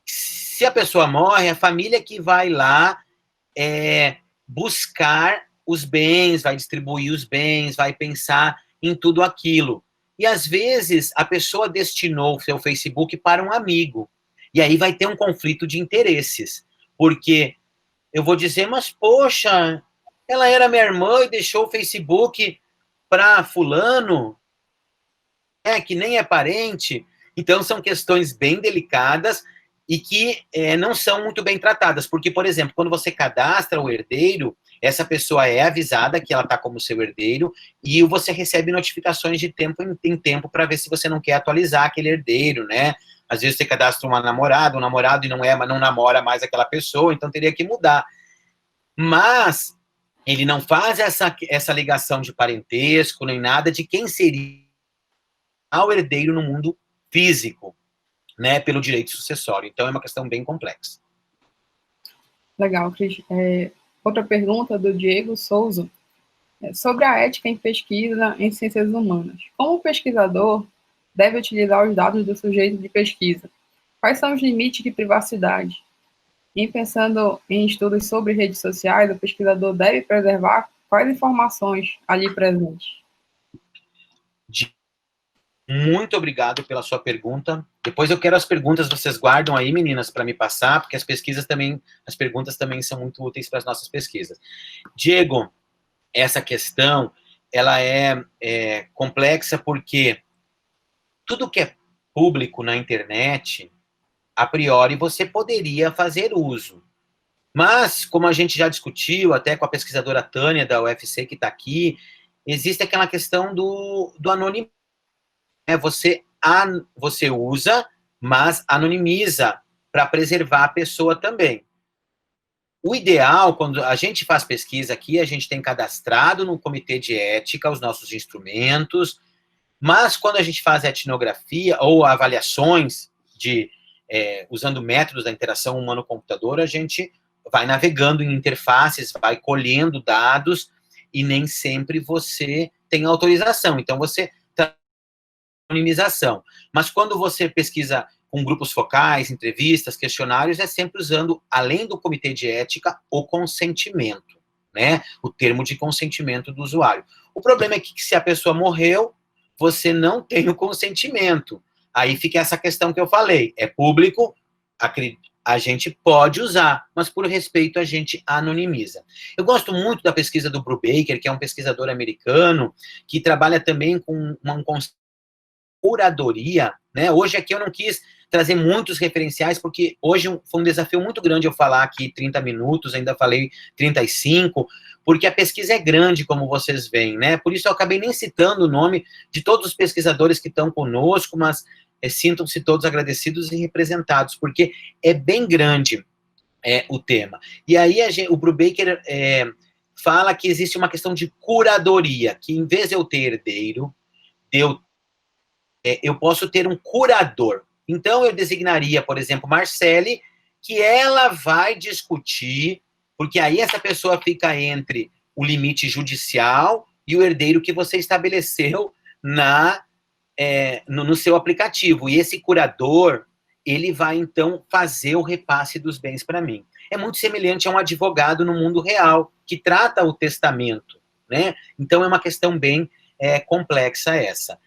se a pessoa morre, a família que vai lá buscar os bens, vai distribuir os bens, vai pensar em tudo aquilo. E, às vezes, a pessoa destinou o seu Facebook para um amigo. E aí vai ter um conflito de interesses. Porque eu vou dizer, mas, poxa, ela era minha irmã e deixou o Facebook para fulano, que nem é parente. Então, são questões bem delicadas e que não são muito bem tratadas. Porque, por exemplo, quando você cadastra o herdeiro, essa pessoa é avisada que ela está como seu herdeiro e você recebe notificações de tempo em tempo para ver se você não quer atualizar aquele herdeiro, né? Às vezes você cadastra uma namorada, um namorado e não namora mais aquela pessoa, então teria que mudar. Mas ele não faz essa ligação de parentesco nem nada de quem seria o herdeiro no mundo físico, né, pelo direito sucessório. Então, é uma questão bem complexa. Legal, Cris. Outra pergunta do Diego Souza. Sobre a ética em pesquisa em ciências humanas. Como o pesquisador deve utilizar os dados do sujeito de pesquisa? Quais são os limites de privacidade? E pensando em estudos sobre redes sociais, o pesquisador deve preservar quais informações ali presentes? Muito obrigado pela sua pergunta. Depois eu quero as perguntas, vocês guardam aí, meninas, para me passar, porque as perguntas também são muito úteis para as nossas pesquisas. Diego, essa questão, ela é complexa porque tudo que é público na internet, a priori, você poderia fazer uso. Mas, como a gente já discutiu, até com a pesquisadora Tânia, da UFC, que está aqui, existe aquela questão do anonimato. Você usa, mas anonimiza para preservar a pessoa também. O ideal, quando a gente faz pesquisa aqui, a gente tem cadastrado no comitê de ética os nossos instrumentos, mas quando a gente faz etnografia ou avaliações usando métodos da interação humano-computador, a gente vai navegando em interfaces, vai colhendo dados e nem sempre você tem autorização. Então, você anonimização. Mas quando você pesquisa com grupos focais, entrevistas, questionários, é sempre usando, além do comitê de ética, o consentimento, né? O termo de consentimento do usuário. O problema é que se a pessoa morreu, você não tem o consentimento. Aí fica essa questão que eu falei. É público, a gente pode usar, mas por respeito a gente anonimiza. Eu gosto muito da pesquisa do Brubaker, que é um pesquisador americano, que trabalha também com um conceito curadoria, né? Hoje aqui eu não quis trazer muitos referenciais, porque hoje foi um desafio muito grande eu falar aqui 30 minutos, ainda falei 35, porque a pesquisa é grande, como vocês veem, né? Por isso eu acabei nem citando o nome de todos os pesquisadores que estão conosco, mas sintam-se todos agradecidos e representados, porque é bem grande o tema. E aí o Brubaker fala que existe uma questão de curadoria, que em vez de eu ter herdeiro, eu posso ter um curador. Então, eu designaria, por exemplo, Marcele, que ela vai discutir porque aí essa pessoa fica entre o limite judicial e o herdeiro que você estabeleceu no seu aplicativo. E esse curador, ele vai, então, fazer o repasse dos bens para mim. É muito semelhante a um advogado no mundo real, que trata o testamento, né? Então, é uma questão bem complexa essa.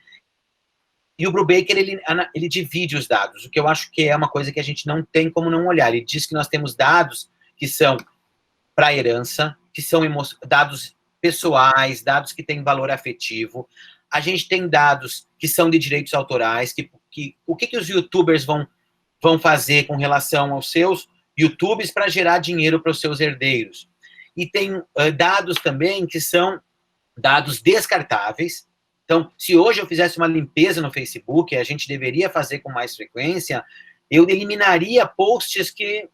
E o Brubaker, ele divide os dados, o que eu acho que é uma coisa que a gente não tem como não olhar. Ele diz que nós temos dados que são para herança, que são dados pessoais, dados que têm valor afetivo. A gente tem dados que são de direitos autorais, o que os youtubers vão fazer com relação aos seus YouTubes para gerar dinheiro para os seus herdeiros. E tem dados também que são dados descartáveis. Então, se hoje eu fizesse uma limpeza no Facebook, a gente deveria fazer com mais frequência, eu eliminaria posts que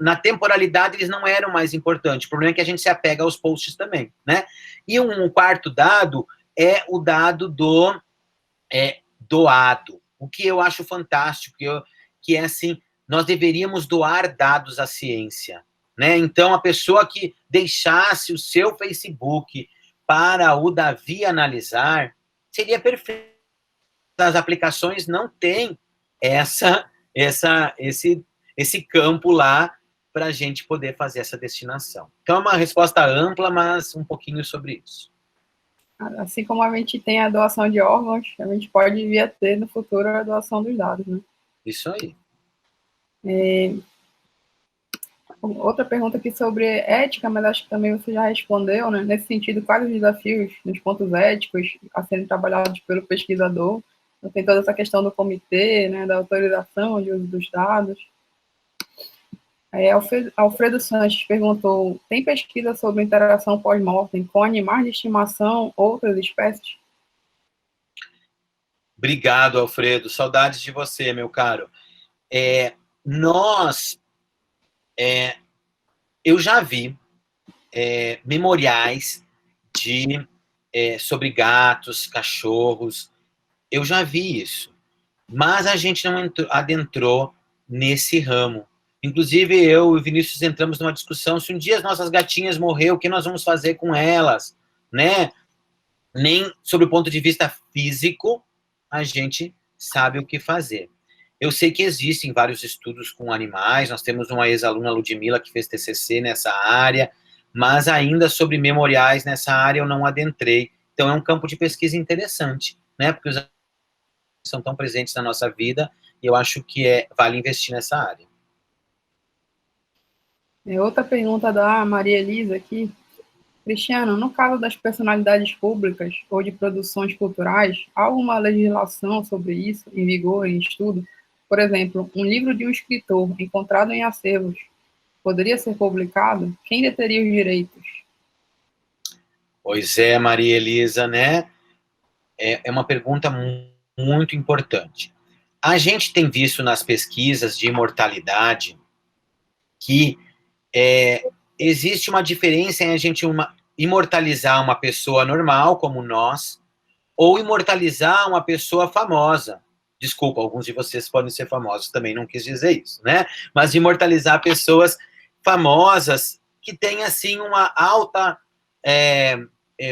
na temporalidade eles não eram mais importantes. O problema é que a gente se apega aos posts também, né? E um quarto dado é o dado do doado, o que eu acho fantástico, que é assim, nós deveríamos doar dados à ciência, né? Então, a pessoa que deixasse o seu Facebook para o Davi analisar, seria perfeito. As aplicações não têm esse campo lá para a gente poder fazer essa destinação. Então, é uma resposta ampla, mas um pouquinho sobre isso. Assim como a gente tem a doação de órgãos, a gente pode vir a ter no futuro a doação dos dados, né? Isso aí. Outra pergunta aqui sobre ética, mas acho que também você já respondeu, né? Nesse sentido, quais os desafios nos pontos éticos a serem trabalhados pelo pesquisador? Então, tem toda essa questão do comitê, né, da autorização de uso dos dados. Alfredo Sanches perguntou, tem pesquisa sobre interação pós-mortem com animais de estimação, outras espécies? Obrigado, Alfredo. Saudades de você, meu caro. Eu já vi memoriais sobre gatos, cachorros. Eu já vi isso. Mas a gente não adentrou nesse ramo. Inclusive, eu e o Vinícius entramos numa discussão, se um dia as nossas gatinhas morrer, o que nós vamos fazer com elas, né? Nem sobre o ponto de vista físico, a gente sabe o que fazer. Eu sei que existem vários estudos com animais, nós temos uma ex-aluna, Ludmila, que fez TCC nessa área, mas ainda sobre memoriais nessa área eu não adentrei. Então, é um campo de pesquisa interessante, né? Porque os são tão presentes na nossa vida, e eu acho que vale investir nessa área. Outra pergunta da Maria Elisa aqui. Cristiano, no caso das personalidades públicas ou de produções culturais, há alguma legislação sobre isso em vigor, em estudo? Por exemplo, um livro de um escritor encontrado em acervos poderia ser publicado? Quem deteria os direitos? Pois é, Maria Elisa, né? É uma pergunta muito importante. A gente tem visto nas pesquisas de imortalidade que existe uma diferença em a gente imortalizar uma pessoa normal, como nós, ou imortalizar uma pessoa famosa. Desculpa, alguns de vocês podem ser famosos, também não quis dizer isso, né? Mas imortalizar pessoas famosas que têm, assim, uma alta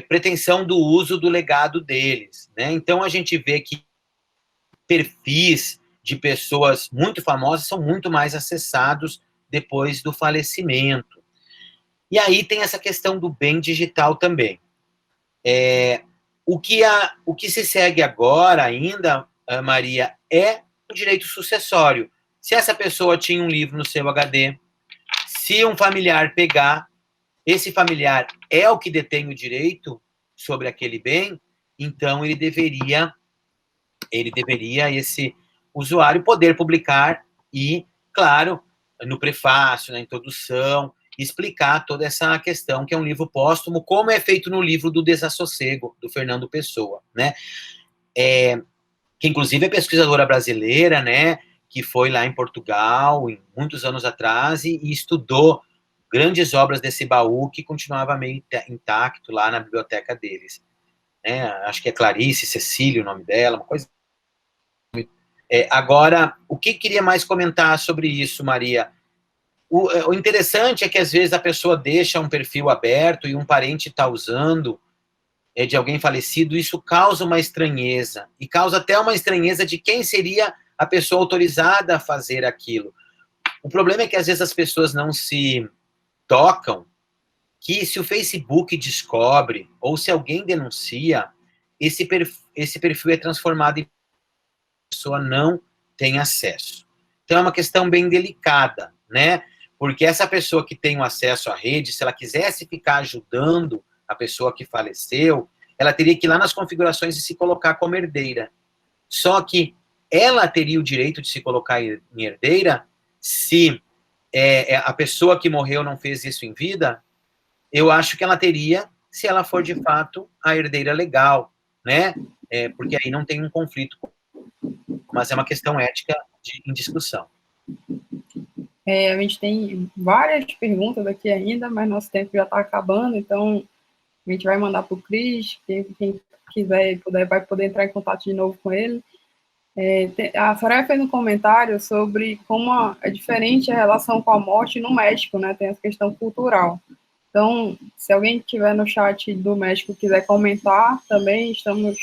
pretensão do uso do legado deles, né? Então, a gente vê que perfis de pessoas muito famosas são muito mais acessados depois do falecimento. E aí tem essa questão do bem digital também. O que se segue agora ainda, Maria, é o direito sucessório. Se essa pessoa tinha um livro no seu HD, se um familiar pegar, esse familiar é o que detém o direito sobre aquele bem, então ele deveria, esse usuário, poder publicar e, claro, no prefácio, na introdução, explicar toda essa questão, que é um livro póstumo, como é feito no livro do Desassossego, do Fernando Pessoa, né? Que inclusive é pesquisadora brasileira, né? Que foi lá em Portugal, muitos anos atrás, e estudou grandes obras desse baú, que continuava meio intacto lá na biblioteca deles. Acho que é Clarice Cecília o nome dela, uma coisa. Agora, o que queria mais comentar sobre isso, Maria? O interessante é que, às vezes, a pessoa deixa um perfil aberto e um parente está usando, de alguém falecido, isso causa uma estranheza. E causa até uma estranheza de quem seria a pessoa autorizada a fazer aquilo. O problema é que, às vezes, as pessoas não se tocam que, se o Facebook descobre, ou se alguém denuncia, esse perfil é transformado em a pessoa não tem acesso. Então, é uma questão bem delicada, né? Porque essa pessoa que tem o acesso à rede, se ela quisesse ficar ajudando a pessoa que faleceu, ela teria que ir lá nas configurações e se colocar como herdeira. Só que ela teria o direito de se colocar em herdeira se a pessoa que morreu não fez isso em vida. Eu acho que ela teria, se ela for de fato a herdeira legal, né? Porque aí não tem um conflito, mas é uma questão ética em discussão. A gente tem várias perguntas aqui ainda, mas nosso tempo já está acabando, então a gente vai mandar para o Cris, quem quiser e puder, vai poder entrar em contato de novo com ele. A Soraya fez um comentário sobre como é diferente a relação com a morte no México, né? Tem essa questão cultural. Então, se alguém estiver no chat do México e quiser comentar, também estamos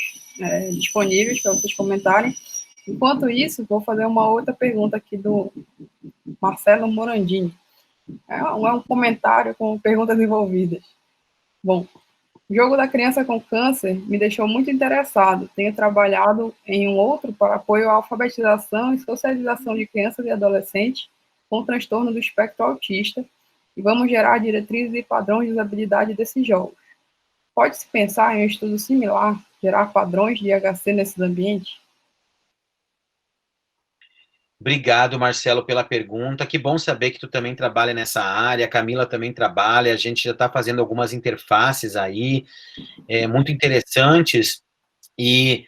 disponíveis para vocês comentarem. Enquanto isso, vou fazer uma outra pergunta aqui do Marcelo Morandini. É um comentário com perguntas envolvidas. Bom, o jogo da criança com câncer me deixou muito interessado. Tenho trabalhado em um outro para apoio à alfabetização e socialização de crianças e adolescentes com transtorno do espectro autista, e vamos gerar diretrizes e padrões de usabilidade desses jogos. Pode-se pensar em um estudo similar, gerar padrões de IHC nesses ambientes? Obrigado, Marcelo, pela pergunta. Que bom saber que tu também trabalha nessa área, a Camila também trabalha, a gente já está fazendo algumas interfaces aí, muito interessantes, e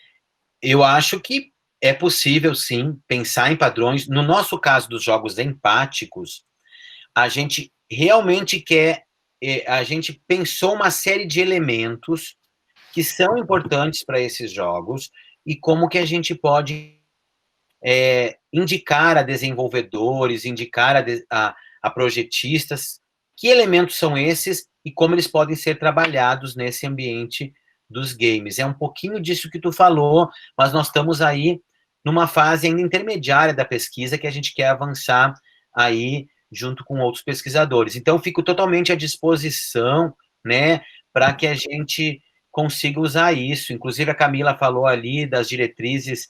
eu acho que é possível, sim, pensar em padrões. No nosso caso dos jogos empáticos, a gente realmente a gente pensou uma série de elementos que são importantes para esses jogos e como que a gente pode indicar a desenvolvedores, indicar a projetistas que elementos são esses e como eles podem ser trabalhados nesse ambiente dos games. É um pouquinho disso que tu falou, mas nós estamos aí numa fase ainda intermediária da pesquisa que a gente quer avançar aí junto com outros pesquisadores. Então, fico totalmente à disposição, né, para que a gente consiga usar isso. Inclusive, a Camila falou ali das diretrizes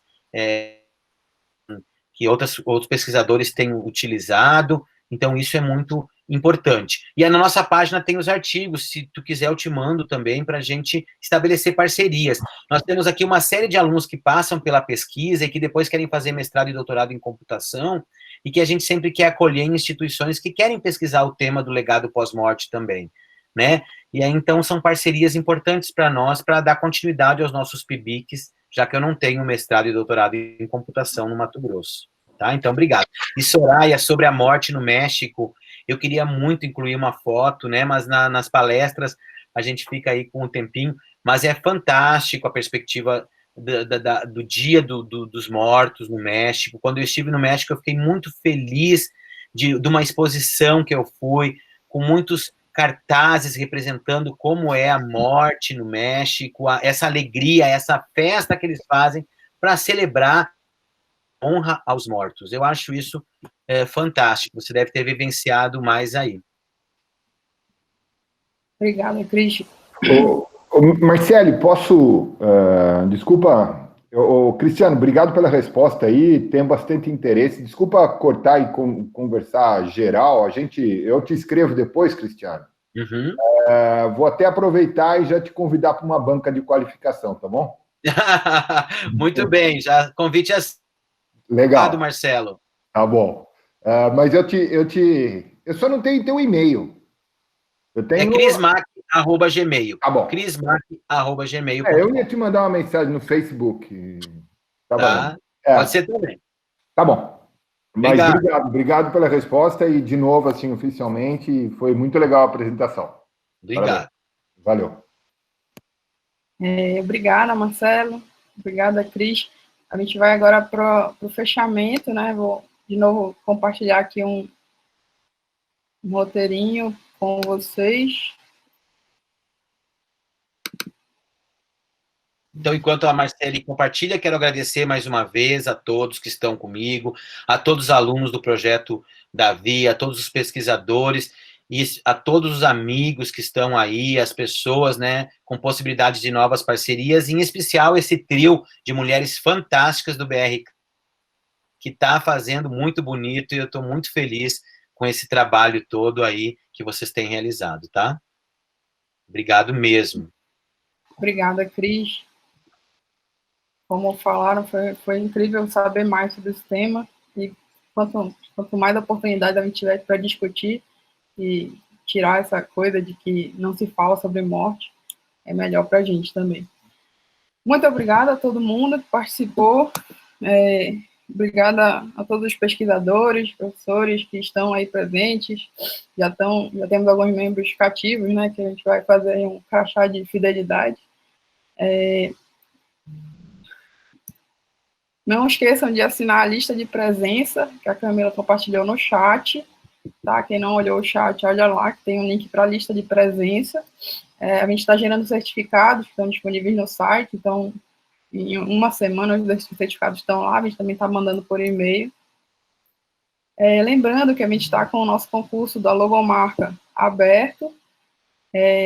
que outros pesquisadores têm utilizado, então isso é muito importante. E aí na nossa página tem os artigos, se tu quiser eu te mando também para a gente estabelecer parcerias. Nós temos aqui uma série de alunos que passam pela pesquisa e que depois querem fazer mestrado e doutorado em computação, e que a gente sempre quer acolher em instituições que querem pesquisar o tema do legado pós-morte também, né? E aí, então, são parcerias importantes para nós, para dar continuidade aos nossos PIBICs, já que eu não tenho mestrado e doutorado em computação no Mato Grosso. Tá? Então, obrigado. E, Soraya, sobre a morte no México, eu queria muito incluir uma foto, né? Mas nas palestras a gente fica aí com um tempinho, mas é fantástico a perspectiva do Dia dos Mortos no México. Quando eu estive no México, eu fiquei muito feliz de uma exposição que eu fui, com muitos cartazes representando como é a morte no México, essa alegria, essa festa que eles fazem para celebrar honra aos mortos. Eu acho isso fantástico. Você deve ter vivenciado mais aí. Obrigada, Cris. Marcelo, posso... desculpa... Cristiano, obrigado pela resposta aí, tenho bastante interesse. Desculpa cortar e conversar geral. Eu te escrevo depois, Cristiano. Uhum. Vou até aproveitar e já te convidar para uma banca de qualificação, tá bom? Muito bem, já convite legal, Marcelo. Tá bom. Mas eu só não tenho teu e-mail. Eu tenho crismac@gmail. Tá bom. crismac@gmail. Eu ia te mandar uma mensagem no Facebook. Tá. Pode ser também. Tá bom. Mas obrigado pela resposta e, de novo, assim, oficialmente, foi muito legal a apresentação. Obrigado. Valeu. Obrigada, Marcelo. Obrigada, Cris. A gente vai agora para o fechamento, né? Vou, de novo, compartilhar aqui um roteirinho com vocês. Então, enquanto a Marcele compartilha, quero agradecer mais uma vez a todos que estão comigo, a todos os alunos do projeto Davi, a todos os pesquisadores e a todos os amigos que estão aí, as pessoas, né, com possibilidades de novas parcerias, em especial esse trio de mulheres fantásticas do BR, que está fazendo muito bonito, e eu estou muito feliz com esse trabalho todo aí que vocês têm realizado, tá? Obrigado mesmo. Obrigada, Cris. Como falaram, foi incrível saber mais sobre esse tema, e quanto mais oportunidade a gente tiver para discutir e tirar essa coisa de que não se fala sobre morte, é melhor para a gente também. Muito obrigada a todo mundo que participou, obrigada a todos os pesquisadores, professores que estão aí presentes, já temos alguns membros cativos, né, que a gente vai fazer um crachá de fidelidade. Não esqueçam de assinar a lista de presença, que a Camila compartilhou no chat, tá? Quem não olhou o chat, olha lá, que tem um link para a lista de presença. A gente está gerando certificados que estão disponíveis no site, então, em uma semana, os certificados estão lá, a gente também está mandando por e-mail. Lembrando que a gente está com o nosso concurso da logomarca aberto,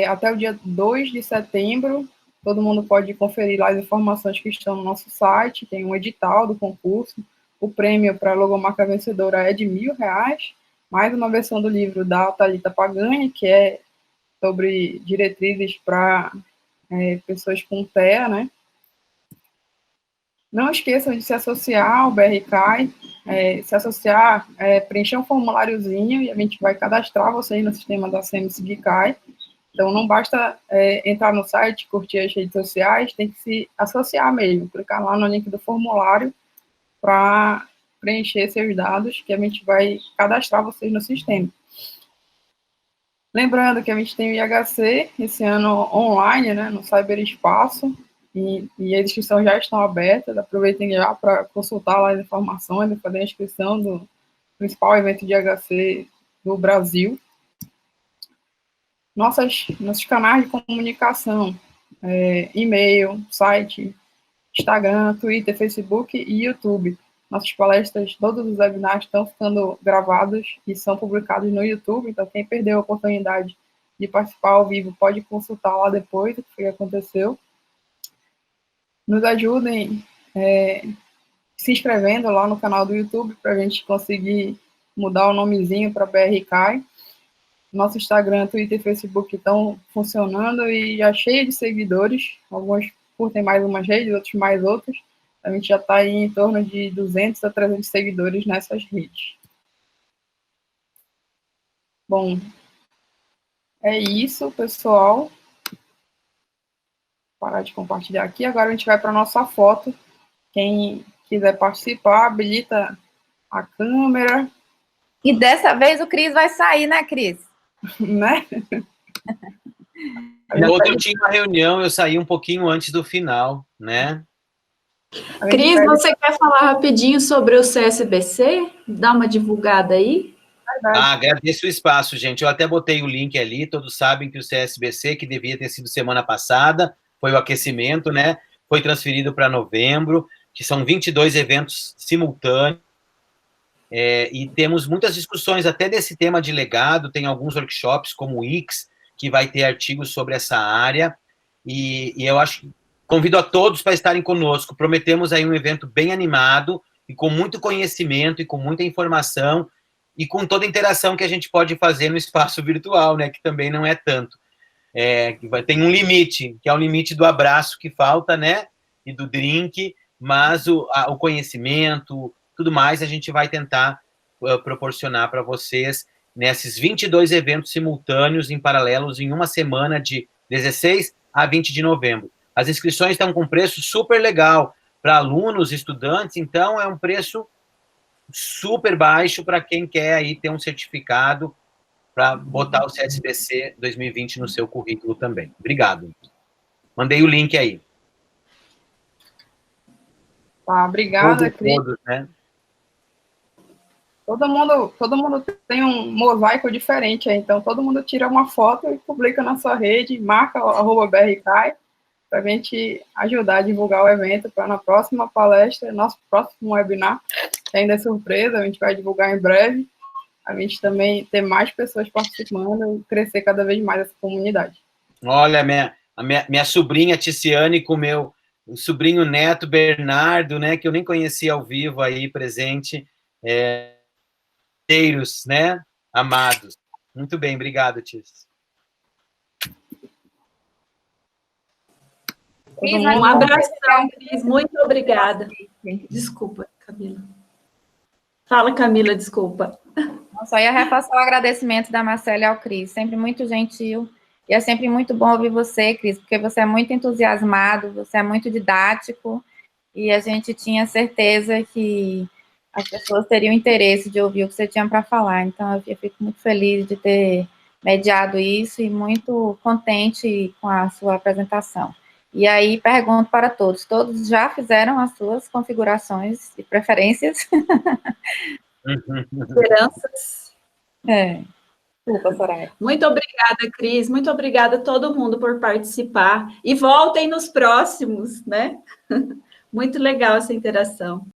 até o dia 2 de setembro, todo mundo pode conferir lá as informações que estão no nosso site, tem um edital do concurso, o prêmio para a logomarca vencedora é de R$1.000, mais uma versão do livro da Thalita Pagani, que é sobre diretrizes para pessoas com TEA, né? Não esqueçam de se associar ao BRCAI, se associar, preencher um formuláriozinho, e a gente vai cadastrar vocês no sistema da SEMI-SIGCAI. Então, não basta entrar no site, curtir as redes sociais, tem que se associar mesmo, clicar lá no link do formulário para preencher seus dados, que a gente vai cadastrar vocês no sistema. Lembrando que a gente tem o IHC esse ano online, né, no Cyberespaço, e as inscrições já estão abertas, aproveitem já para consultar lá as informações e fazer a inscrição do principal evento de IHC do Brasil. Nossos canais de comunicação, e-mail, site, Instagram, Twitter, Facebook e YouTube. Nossas palestras, todos os webinars estão ficando gravados e são publicados no YouTube, então quem perdeu a oportunidade de participar ao vivo pode consultar lá depois o que aconteceu. Nos ajudem se inscrevendo lá no canal do YouTube para a gente conseguir mudar o nomezinho para BRCAI. Nosso Instagram, Twitter e Facebook estão funcionando e já cheio de seguidores. Alguns curtem mais umas redes, outros mais outras. A gente já está aí em torno de 200 a 300 seguidores nessas redes. Bom, é isso, pessoal. Vou parar de compartilhar aqui. Agora a gente vai para a nossa foto. Quem quiser participar, habilita a câmera. E dessa vez o Cris vai sair, né, Cris? Né? Na outra eu tinha uma reunião, eu saí um pouquinho antes do final, né? Cris, você quer falar rapidinho sobre o CSBC? Dá uma divulgada aí. Agradeço o espaço, gente. Eu até botei o link ali, todos sabem que o CSBC, que devia ter sido semana passada, foi o aquecimento, né? Foi transferido para novembro, que são 22 eventos simultâneos, e temos muitas discussões até desse tema de legado, tem alguns workshops, como o IX, que vai ter artigos sobre essa área, e eu acho, convido a todos para estarem conosco. Prometemos aí um evento bem animado, e com muito conhecimento, e com muita informação, e com toda a interação que a gente pode fazer no espaço virtual, né, que também não é tanto. Tem um limite, que é o limite do abraço que falta, né, e do drink, mas o conhecimento, tudo mais, a gente vai tentar proporcionar para vocês nesses 22 eventos simultâneos, em paralelos, em uma semana, de 16 a 20 de novembro. As inscrições estão com preço super legal para alunos, estudantes, então é um preço super baixo para quem quer aí ter um certificado para botar o CSBC 2020 no seu currículo também. Obrigado. Mandei o link aí. Tá, obrigada, Cris. Todos, né? todo mundo tem um mosaico diferente, então todo mundo tira uma foto e publica na sua rede, marca o @brcai, para a gente ajudar a divulgar o evento para na próxima palestra, nosso próximo webinar, que ainda é surpresa, a gente vai divulgar em breve, a gente também ter mais pessoas participando e crescer cada vez mais essa comunidade. Olha, minha sobrinha Ticiane com meu sobrinho neto Bernardo, né, que eu nem conhecia ao vivo aí presente, né, amados. Muito bem, obrigado, Tis. Um abração, Cris, muito obrigada. Desculpa, Camila. Fala, Camila, desculpa. Eu só ia reforçar o agradecimento da Marcele ao Cris, sempre muito gentil, e é sempre muito bom ouvir você, Cris, porque você é muito entusiasmado, você é muito didático, e a gente tinha certeza que as pessoas teriam interesse de ouvir o que você tinha para falar, então eu fico muito feliz de ter mediado isso e muito contente com a sua apresentação. E aí, pergunto para todos já fizeram as suas configurações e preferências? Esperanças. Desculpa, Soraya. Muito obrigada, Cris, muito obrigada a todo mundo por participar, e voltem nos próximos, né? Muito legal essa interação.